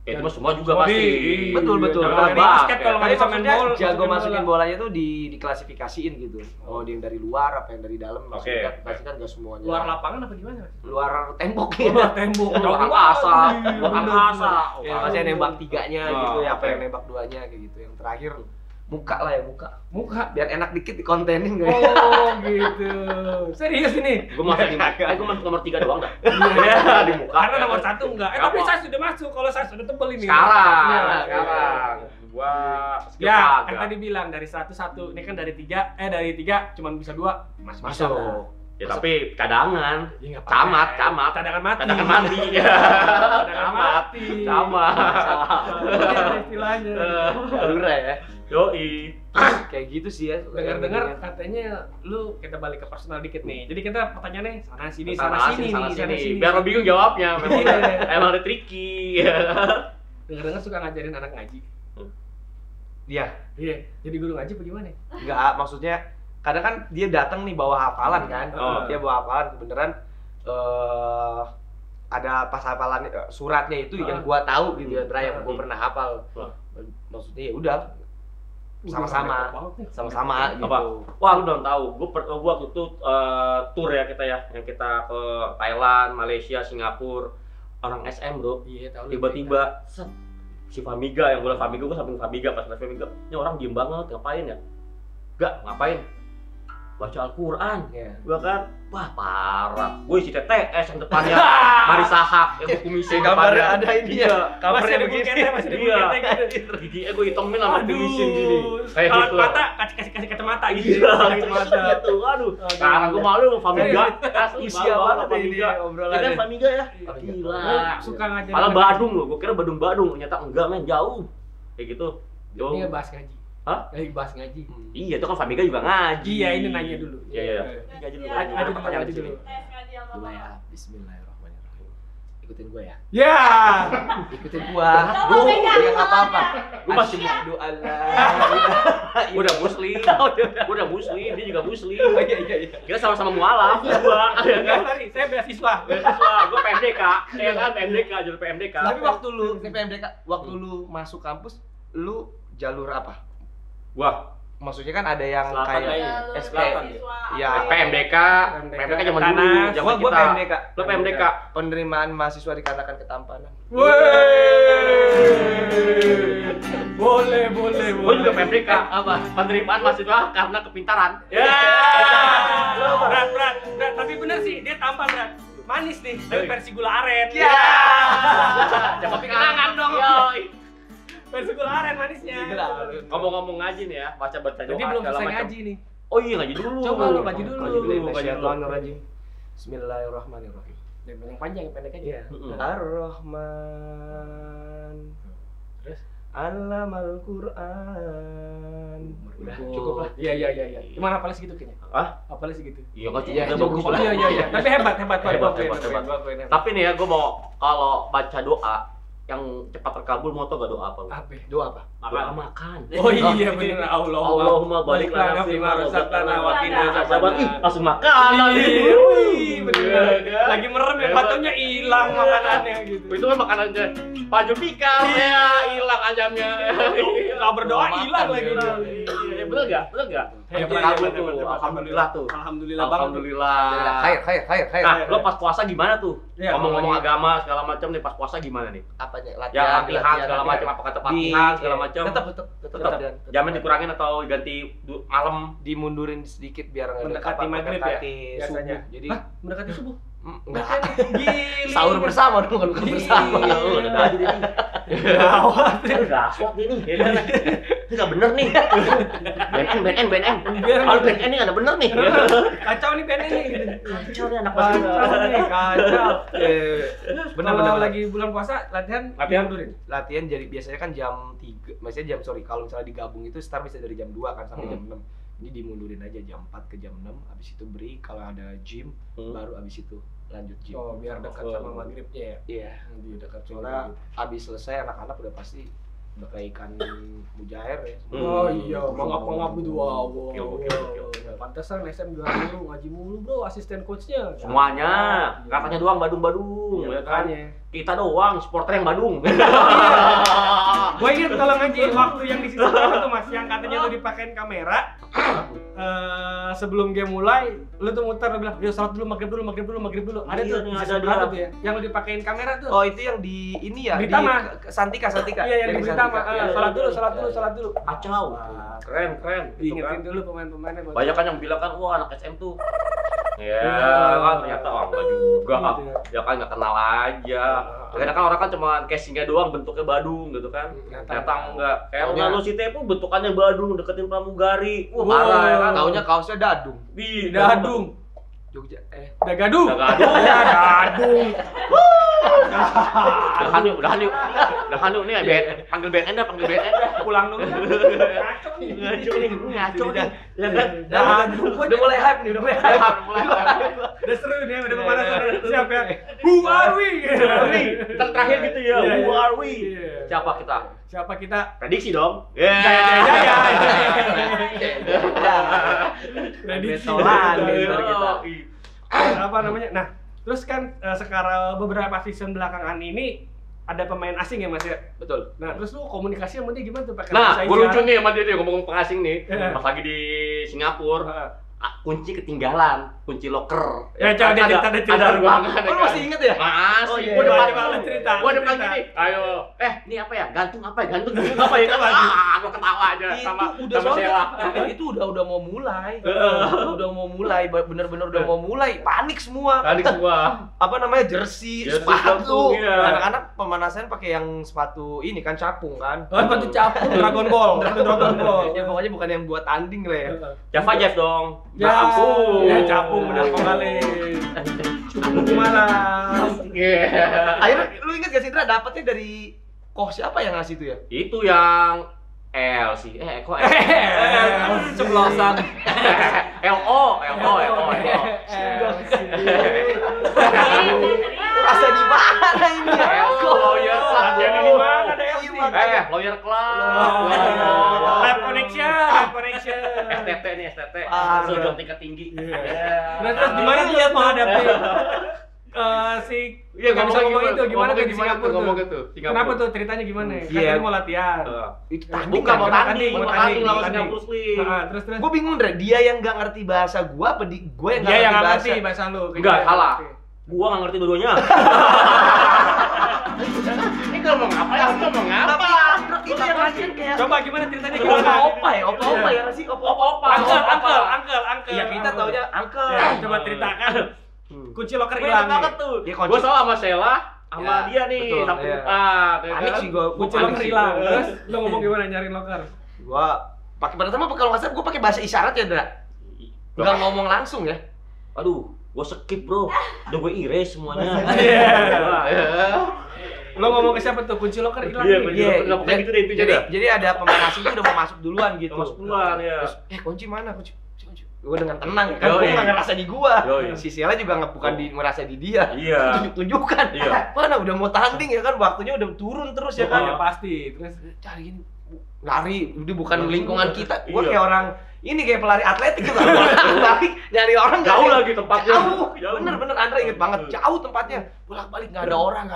Ya itu semua juga pasti. Betul. Kalau Nah, basket kalau nggak tapi bisa main maksudnya bola, jago masukin bolanya tuh diklasifikasiin gitu. Oh, dia yang dari luar apa yang dari dalam. Maksudnya pasti kan nggak semuanya. luar lapangan apa gimana? Luar tembok Luar tembok. Luar angkasa. Luar angkasa. Ya, pasti ada nembak 3-nya gitu ya, apa yang nembak 2-nya kayak gitu. Yang terakhir muka lah ya, muka biar enak dikit dikontenin kayak. Oh gitu. Serius ini? Gue masuk nomor 3 doang dah. Iya, di muka. Karena nomor 1 enggak. Tapi saya sudah masuk. Kalau saya sudah tebel ini. Sekarang. Gua skill Ya, kan kagak. tadi bilang dari 1 1. Ini kan dari 3 cuman bisa 2. Masuk. Ya tapi cadangan. Ya, nggak apa-apa. Camat. Cadangan mati. Cadangan mati. Cadangan mati. Camat. Ada istilahnya. Lura ya. Yoi. Kayak gitu sih ya. Dengar-dengar katanya lu kita balik ke personal dikit nih. Jadi kita pertanyaannya sana sini. Biar lo bingung jawabnya. Iya. Emang ada tricky. Dengar-dengar suka ngajarin anak ngaji. Iya. Jadi guru ngaji bagaimana? Enggak, maksudnya kadang kan dia datang nih bawa hafalan kan. Oh. Dia bawa hafalan kebenaran ada pas hafalan suratnya itu yang gua tahu gitu ya, yang gua pernah hafal. Maksudnya ya udah sama-sama gitu. Apa? Wah, lu belum tahu. Gua waktu itu tour ya kita ya, yang kita ke Thailand, Malaysia, Singapura. Orang SM, Bro. Iya, tahu. Tiba-tiba si Famiga yang gue Famiga, gue samping Famiga pas lihat Famiga. Ini orang diem banget, ngapain ya? Ngapain? Baca Al-Qur'an. Iya. Gua kan, wah parah. Gue isi TTS yang depannya Marisa Haq, yang buku misi Gambarnya ada ini ya. Kamarnya begini. Masih di Iya. gitu. Gigi gue hitungin sama tulisin gini. Kayak Kalau gitu. mata kasih kacamata gitu. Iya, Kacamata. gitu. Aduh. Sekarang gue malu sama Famiga. Asli Usia malu banget sama Famiga. ini obrolannya. Ya kan Famiga ya? Iya. Gila. Suka ngajarin. Malah Badung loh, gue kira Badung. Ternyata enggak, men, jauh. Kayak gitu. Jauh. Ini ngebahas ngaji. Hah? Lagi bahas ngaji. Iya, itu kan Famiga juga ngaji. Iya, ini nanya dulu. Iya. Ngaji dulu. Ngaji Ngaji dulu. Mulai ya. Bismillahirrahmanirrahim. Ikutin gua ya. Ya. Ikutin gua. Gua ya enggak apa-apa. Gua masih Asyhadu alla Gue udah muslim. Gue udah muslim, dia juga muslim. Iya. Kita sama-sama mualaf, gua. Ya kan? Sorry, saya beasiswa. Gue PMDK, ya kan PMDK, jalur PMDK. Tapi waktu lu masuk kampus, lu jalur apa? Wah, Maksudnya kan ada yang Selatan kayak aja. SPM. Ya, PMDK zaman dulu, Kanas. zaman gua kita. PMDK. Lo PMDK. Penerimaan mahasiswa dikatakan ketampanan. Boleh. Gue juga PMDK. Apa? Penerimaan mahasiswa karena kepintaran. Ya. Berat. Tapi bener sih, dia tampan berat. Manis nih, dari versi gula aren. Ya. Jangan kenangan dong. Versi gula aren manisnya. Ngomong-ngomong ngaji nih ya, baca doa Jadi belum segala selesai macam. ngaji nih. Oh iya ngaji dulu. Coba lu ngaji dulu. Bismillahirrahmanirrahim. Bismillahirrahmanirrahim. Yang panjang, yang pendek aja. Iya. Ar-Rahman. Terus? Allamal Qur'an. Udah cukup lah. Iya. Gimana hafalnya segitu kayaknya? Hah? Hafalnya segitu. Iya kan Iya, udah bagus lah. Iya. Tapi hebat. Hebat. Tapi nih ya, gue mau kalau baca doa yang cepat terkabul, mau tau gak doa apa lu? Doa apa? Makan. Oh iya bener, Allahumma barik lana fima razaqtana wa qina Sahabat, adzabannar. langsung makan lagi. Bener. Lagi merem ya, batunya hilang makanannya gitu. Itu kan makanannya Pak Julfikar ya, hilang ayamnya. Kalau berdoa hilang lagi. Iya, bener gak? Hebat, Terkabul hebat, tuh, hebat. alhamdulillah tuh. Alhamdulillah banget. Alhamdulillah. Khair. Nah, lo pas puasa gimana tuh? Iya, Ngomong-ngomong ngomongin. agama segala macam nih, pas puasa gimana nih? Apanya? Ya latihan segala macam, apa kata Fatihan segala macam. Tetap Jaman dikurangin atau diganti malam? dimundurin sedikit biar Mendekati maghrib ya, mendekati biasanya. subuh. Jadi Mendekati subuh. enggak Gili. sahur bersama dong, bukan buka bersama. Iya, udah aja deh. Gawat. Gaswat ini. Ini enggak bener nih. BNN. Kalau BNN ini enggak bener nih. Kacau nih Ben ini. Kacau nih anak Kacau. Benar. Kalau lagi bulan puasa latihan mundurin. Latihan jadi biasanya kan jam 3, maksudnya kalau misalnya digabung itu start bisa dari jam 2 kan sampai jam 6. Ini dimundurin aja jam 4 ke jam 6, habis itu break, kalau ada gym baru habis itu lanjut gym. Oh, biar dekat sama maghribnya ya. Iya. Di dekat Soalnya habis selesai anak-anak udah pasti udah kayak ikan mujair ya. Oh iya, mangap-mangap itu wow. Oke. pantesan SM juara mulu, ngaji mulu bro, asisten coachnya. Semuanya, katanya doang Badung-Badung, ya kan? Kita doang, supporter yang Badung. Gue inget kalau ngaji waktu yang di season itu mas, yang katanya tuh dipakein kamera. Sebelum game mulai, lu tuh muter, lu bilang, yuk salat dulu, maghrib dulu. Ada tuh, ada tuh ya, yang lu dipakein kamera tuh. Oh itu yang di ini ya, Britama. di Santika. Iya yang di Britama. Salat dulu. Kacau, keren. Diingetin dulu pemain-pemainnya. Banyak kan yang bilang kan, wah anak SM tuh. Ya kan ternyata enggak juga ya kan nggak kenal aja. Karena kan orang kan cuma casingnya doang bentuknya Badung gitu kan. Ternyata enggak. Kayak Ronaldo si Tepu bentukannya Badung deketin Pramugari. Wah parah ya kan. Taunya kaosnya Dadung. Dadung. Jogja Dagadung. Dadung. Udahan yuk nih panggil BNN dah. Pulang dulu. Ngaco nih. Ya kan? Udah mulai hype nih, Udah seru nih, udah pemanasan. Siap ya. Who are we? Terakhir gitu ya. Who are we? Siapa kita? Prediksi dong. Prediksi. Apa namanya? Nah, terus kan sekarang beberapa season belakangan ini ada pemain asing ya mas ya? Betul. Nah, terus lu komunikasi sama dia gimana tuh? Nah, gue lucu nih sama dia ngomong pengasing nih. Pas lagi di Singapura, kunci ketinggalan, kunci locker. Ya, coba dia cerita. Ada ruangan. Lu masih inget ya? Masih. Gue depan cerita. Gue depan gini. Ayo. Ini apa ya? Gantung apa ya? Gue ketawa aja sama Sheila. Itu udah mau mulai. Bener-bener udah mau mulai. Panik semua. Apa namanya? Jersey, sepatu. Anak-anak pemanasan pakai yang sepatu ini kan capung kan. Sepatu capung Dragon Ball. Ya pokoknya bukan yang buat tanding lah ya. Java Jeff dong. Capung benar kembali. Capung malam. Akhirnya lu inget gak sih Indra dapetnya dari siapa yang ngasih itu ya? Itu yang L sih. Kok L? Ceplosan. LO. Rasa di mana ini ya? Lawyer club. Jadi di mana ada Lawyer club. Live connection. STT nih, Sejauh tingkat tinggi. Terus gimana tuh ya menghadapi ngomong itu gimana tuh di Singapura tuh? Kenapa tuh ceritanya gimana? Kan mau latihan. Itu bukan mau tanding lawan Singapura Sling. Terus Gue bingung Indra, dia yang nggak ngerti bahasa gua apa gue yang nggak ngerti bahasa lu? Enggak, salah. Gua nggak ngerti dua-duanya. Ini ngomong apa? Itu yang ngasih kayak Coba gimana ceritanya gimana? Opa ya ngasih opa. Uncle. Ya kita taunya uncle. Coba ceritakan. Kunci locker Hilang hilang banget tuh. Ya, Gua salah sama Sheila, sama dia nih. Betul, Sampai iya. panik sih gua kunci locker hilang. Terus lu ngomong gimana nyariin locker? Gua pakai pertama kalau nggak salah gua pakai bahasa isyarat ya, Indra. Enggak ngomong langsung ya. Aduh, gua skip, Bro. Udah gua erase semuanya. Lo ngomong ke siapa tuh? Kunci locker hilang. Iya, enggak pakai gitu deh itu Jadi ada pemain asing tuh udah mau masuk duluan gitu. Masuk duluan ya. Terus, kunci mana? Kunci. Gue dengan tenang kan, gue nggak ngerasa di gua. Si Sheila juga bukan merasa di dia. Iya. Tunjukkan. Iya. Mana udah mau tanding ya kan, waktunya udah turun terus ya kan. Ya pasti. Terus cari gini lari, udah bukan lingkungan kita. Gua Iya. kayak orang ini kayak pelari atletik gitu. Balik nyari orang nggak Jauh ada. lagi tempatnya. Jauh. Bener Andra inget banget. Jauh tempatnya. Bolak-balik nggak ada orang.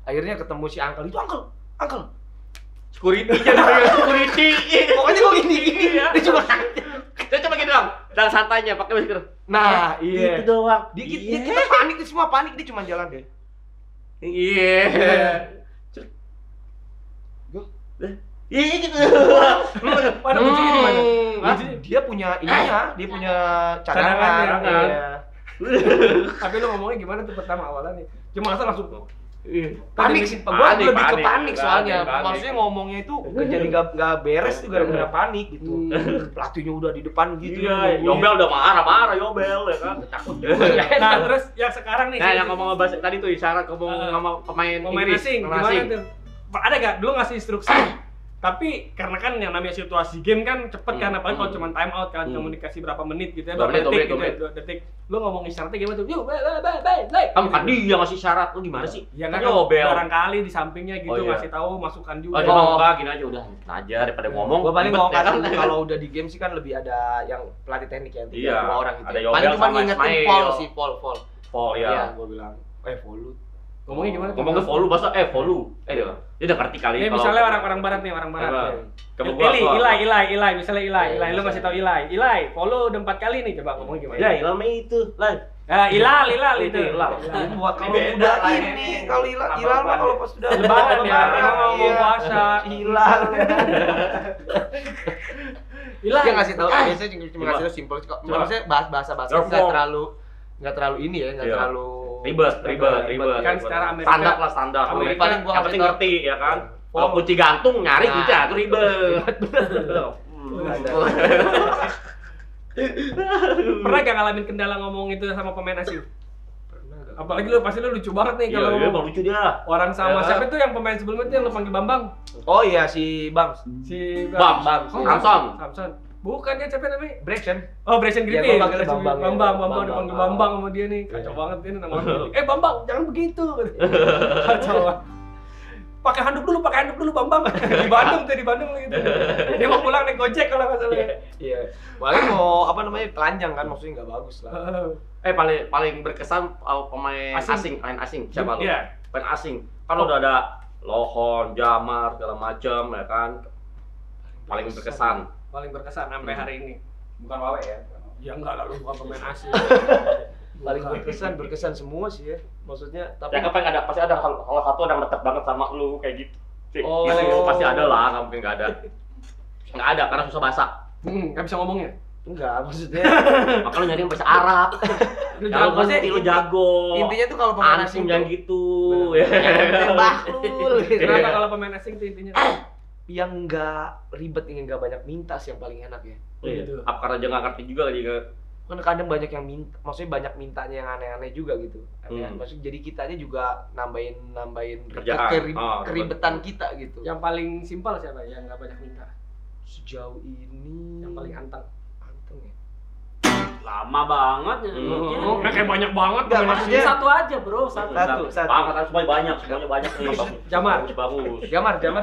Akhirnya ketemu si Uncle itu, Uncle. Security jangan security. Pokoknya gue gini. Dia cuma Dia coba gitu dong. Dan santainya pakai masker. nah, iya. Itu doang. Kita panik, semua panik, dia cuma jalan deh. Iya. Iya gitu. mana kuncinya di mana? Dia punya ininya, dia punya cadangan. Cadangan. Iya. Tapi lo ngomongnya gimana tuh pertama awalnya nih? Cuma asal langsung Panik sih, gua lebih ke panik, panik soalnya. panik. Maksudnya ngomongnya itu jadi nggak beres tuh gara-gara panik gitu. Pelatihnya udah di depan gitu. Iya, Yobel udah marah Yobel ya kan. Takut. Nah, terus yang sekarang nih Nah, yang ngomong bahasa tadi tuh isyarat ngomong sama pemain asing Inggris, gimana tuh? Ada gak? Dulu ngasih instruksi Tapi karena kan yang namanya situasi game kan cepet kan, apalagi kalau cuma time out kan, komunikasi berapa menit gitu ya, berapa detik gitu ya, 2 detik. Lu ngomong isyaratnya gimana tuh? Yuk, Kamu kan dia ngasih syarat, lu gimana sih? Ya kan barangkali di sampingnya gitu ngasih tahu masukan juga. Oh, enggak gini aja udah aja daripada ngomong. Gua paling mau kan kalau udah di game sih kan lebih ada yang pelatih teknik yang 3 orang gitu. Paling cuma ngingetin fall. Fall ya. Iya, gua bilang, fall. Ngomongnya gimana? Ngomongnya volu, bahasa volu. Dia udah ngerti kali. Ini misalnya orang barat nih, orang barat. Ilai, misalnya Ilai, lu ngasih tau Ilai, follow udah 4 kali nih, coba ngomong gimana? Ya, Ilal itu, Lai. Ilal itu. Buat kalau udah ini, kalau Ilal mah kalau pas sudah lebaran ya, mau puasa. Ilal. Dia ngasih tahu, biasanya cuma ngasih tahu simple kok. Maksudnya bahasa nggak terlalu ini ya, nggak terlalu ribet. Kan secara Amerika standar. Paling gua yang penting ngerti ya kan. Kalau kunci gantung nyari kunci itu ribet. Pernah gak ngalamin kendala ngomong itu sama pemain asing? Apalagi pasti lu lucu banget nih kalau ngomong. Iya, lucu dia. Orang sama siapa itu yang pemain sebelumnya itu yang lu panggil Bambang? Oh iya, si Bams. Samson. Bukan dia siapa namanya? Braxton. Oh, Braxton Griffin. Bambang dipanggil Bambang sama dia nih. Kacau banget ini nama orang. Bambang, jangan begitu. Kacau. Pakai handuk dulu Bambang. Di Bandung gitu. Dia mau pulang naik Gojek kalau enggak salah. Iya. Paling mau telanjang kan, maksudnya enggak bagus lah. Paling berkesan pemain asing. Siapa lu? Iya. Pemain asing. Kan udah ada Lohon, Jamar, segala macam ya kan. Paling berkesan sampai hari ini. Bukan Wawe ya? Ya enggak lah, lu bukan pemain asing. Paling berkesan semua sih ya. Maksudnya tapi ya kan pasti ada salah satu yang dekat banget sama lu kayak gitu. Oh. Pasti ada lah, nggak mungkin nggak ada. Nggak ada karena susah bahasa. Nggak bisa ngomongnya. Enggak, maksudnya maka lu nyari bahasa Arab. Kalau pasti lu jago. Intinya tuh kalau pemain asing yang gitu. Bahlul. Kenapa kalau pemain asing tuh intinya? Yang nggak ribet, yang nggak banyak minta sih yang paling enak ya. Gitu. Apa karena dia nggak ngerti juga kali kan? Kan kadang banyak yang minta, maksudnya banyak mintanya yang aneh-aneh juga gitu. Maksudnya jadi kitanya juga nambahin keribetan kita gitu. Yang paling simpel siapa yang nggak banyak minta? Sejauh ini yang paling anteng ya. Lama banget ya. Kayak banyak banget. Enggak, maksudnya satu aja, Bro. Satu. Angkatan semuanya banyak nih. Jamar. Bagus. Jamar kan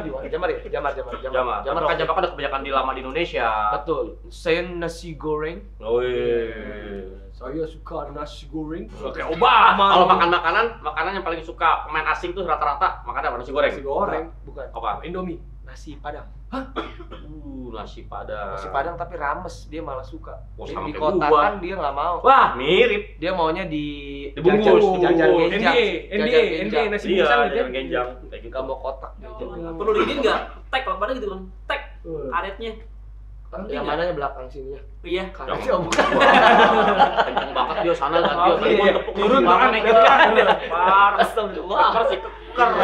udah kebanyakan dilama di Indonesia. Betul. Saya nasi goreng. Saya suka nasi goreng. Kayak Obama. Kalau makanan yang paling suka pemain asing tuh rata-rata makan apa? Nasi goreng. Nasi goreng. Bukan. Apa? Indomie. Nasi Padang. Hah? Nasi Padang. Nasi Padang tapi rames, dia malah suka. Sama di kota kan dia nggak mau. Wah, mirip. Dia maunya dibungkus. Jajan genjang. ND nasi bungkusan gitu. Genjang. Gak mau kotak. Perlu ini enggak? Tag kalau pada gitu kan. Tag karetnya. Yang mananya belakang sini ya? Iya. Karetnya bukan. Kenceng banget dia sana kan dia. Turun banget naik gitu kan. Astagfirullah. Keker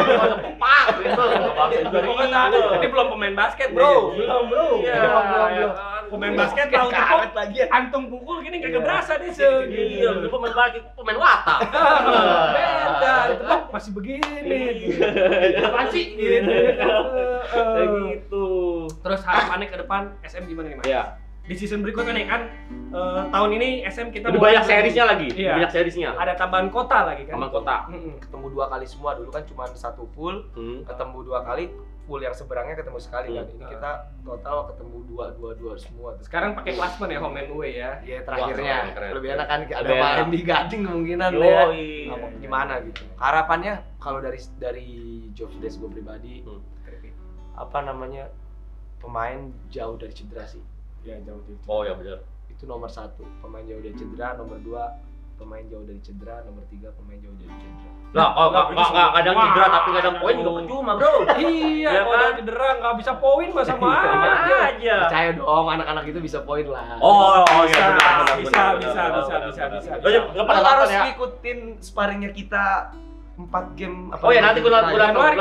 pak gitu. Ini belum pemain basket, Bro. Belum. Pemain basket tahu tepuk lagi. Antung pukul gini kagak berasa deh. Iya, itu pemain basket, pemain watak. Beda, tepuk masih begini. Apaan sih? Kayak gitu. Terus harapannya ke depan SM gimana nih, Mas? Iya. Di season berikutnya nih kan tahun ini SM kita udah banyak seriesnya lagi. Iya. Banyak seriesnya. Ada tambahan kota lagi kan. Tambahan kota. Ketemu 2 kali semua, dulu kan cuma 1 pool, ketemu 2 kali, pool yang seberangnya ketemu sekali kan. Ini kita total ketemu 2 semua. Sekarang pakai klasmen ya, home and away ya. Iya, terakhirnya. Wah, lebih enak kan ada Lebih main enak. di Gading kemungkinan ya. Yoi. Gimana gitu. Harapannya kalau dari jobs desk gue pribadi, apa namanya, pemain jauh dari cedera sih. Ya jauh itu. Oh ya benar. Itu nomor 1, pemain jauh dari cedera. Nomor 2, pemain jauh dari cedera. Nomor 3, pemain jauh dari cedera. Lah, nggak kadang cedera tapi kadang poin juga percuma, Bro. Iya, kalau ada cedera nggak bisa poin mah sama aja. Percaya dong, anak-anak itu bisa poin lah. Oh iya Bisa. Lu Lu pada harus nonton ya? ngikutin sparringnya kita 4 game. Oh ya nanti bulan Januari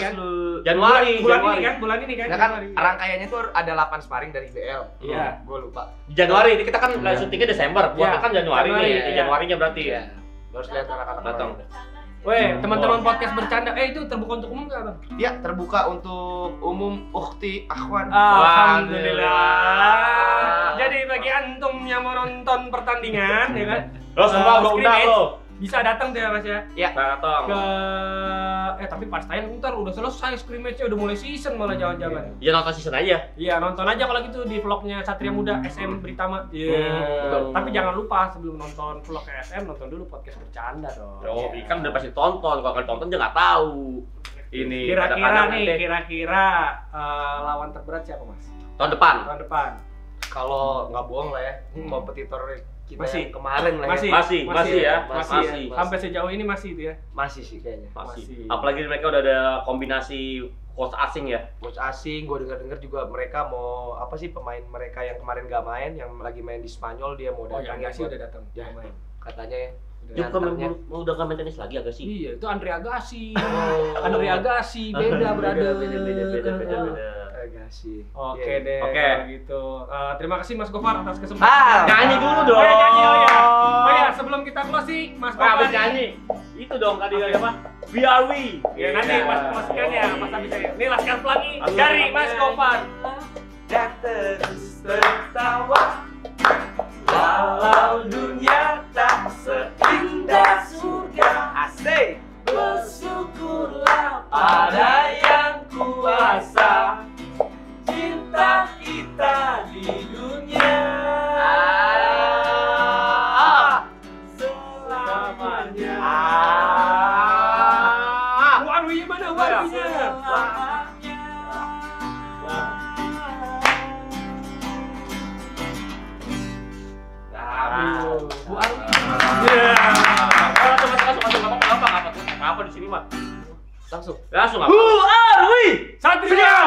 kan? Januari kan? Bulan ini kan? Ya kan rangkaiannya tuh ada 8 sparring dari BL. Iya. Gue lupa. Januari ini kita kan syutingnya Desember, buatnya Iya. kan Januari nih. Iya. Januarinya berarti. Iya. Lu harus lihat anak-anak Datang. Weh, teman-teman podcast bercanda, itu terbuka untuk umum nggak bang? Ya, terbuka untuk umum, ukhti, akhwan. Alhamdulillah. Jadi bagi antum yang mau nonton pertandingan, ya kan? Lo semua udah undang lo. Bisa datang tuh ya mas ya? Ya, Datang. Tapi pas tayang ntar udah selesai scrimmage-nya, udah mulai season malah jangan-jangan. Ya nonton season aja. Iya, nonton aja kalau gitu di vlognya Satria Muda SM Britama. Betul. Tapi jangan lupa sebelum nonton vlog SM, nonton dulu podcast bercanda dong. Oh, kan udah pasti tonton. Kalau kalian tonton dia nggak tahu. Ini Kira-kira lawan terberat siapa mas? tahun depan. Tahun depan. kalau nggak bohong lah ya, kompetitor kita Masih. yang kemarin lah ya. Masih ya. Masih. Sampai sejauh ini masih itu ya. Masih sih kayaknya. Masih. Apalagi mereka udah ada kombinasi coach asing ya. Coach asing, gue dengar juga mereka mau apa sih pemain mereka yang kemarin gak main, yang lagi main di Spanyol dia mau Oh ya, datang. Agassi udah datang. Ya, main. katanya ya. Dia bukan mau udah nggak main tenis lagi agak sih. Iya, itu Andre Agassi. Andre Agassi beda brother. Beda. Agassi. Oke deh, Oke. kalau gitu. Terima kasih Mas Gofar atas kesempatan. Nyanyi dulu dong. Oh ya, nyanyi oh ya, sebelum kita closing, Mas Gofar. Habis nyanyi. Itu dong tadi apa? We are we. Ya nanti Mas closing ya, Mas habis saya. Ini Laskar Pelangi dari Mas Gofar. Dan terus tertawa walau dunia tak seindah surga. Asik. Bersyukurlah pada yang kuasa cinta kita di dunia selamanya. Warwinya mana warwinya? Bu Arwi. Iya. Masuk. Apa di sini mah? Langsung. Langsung apa? Who are we? Satria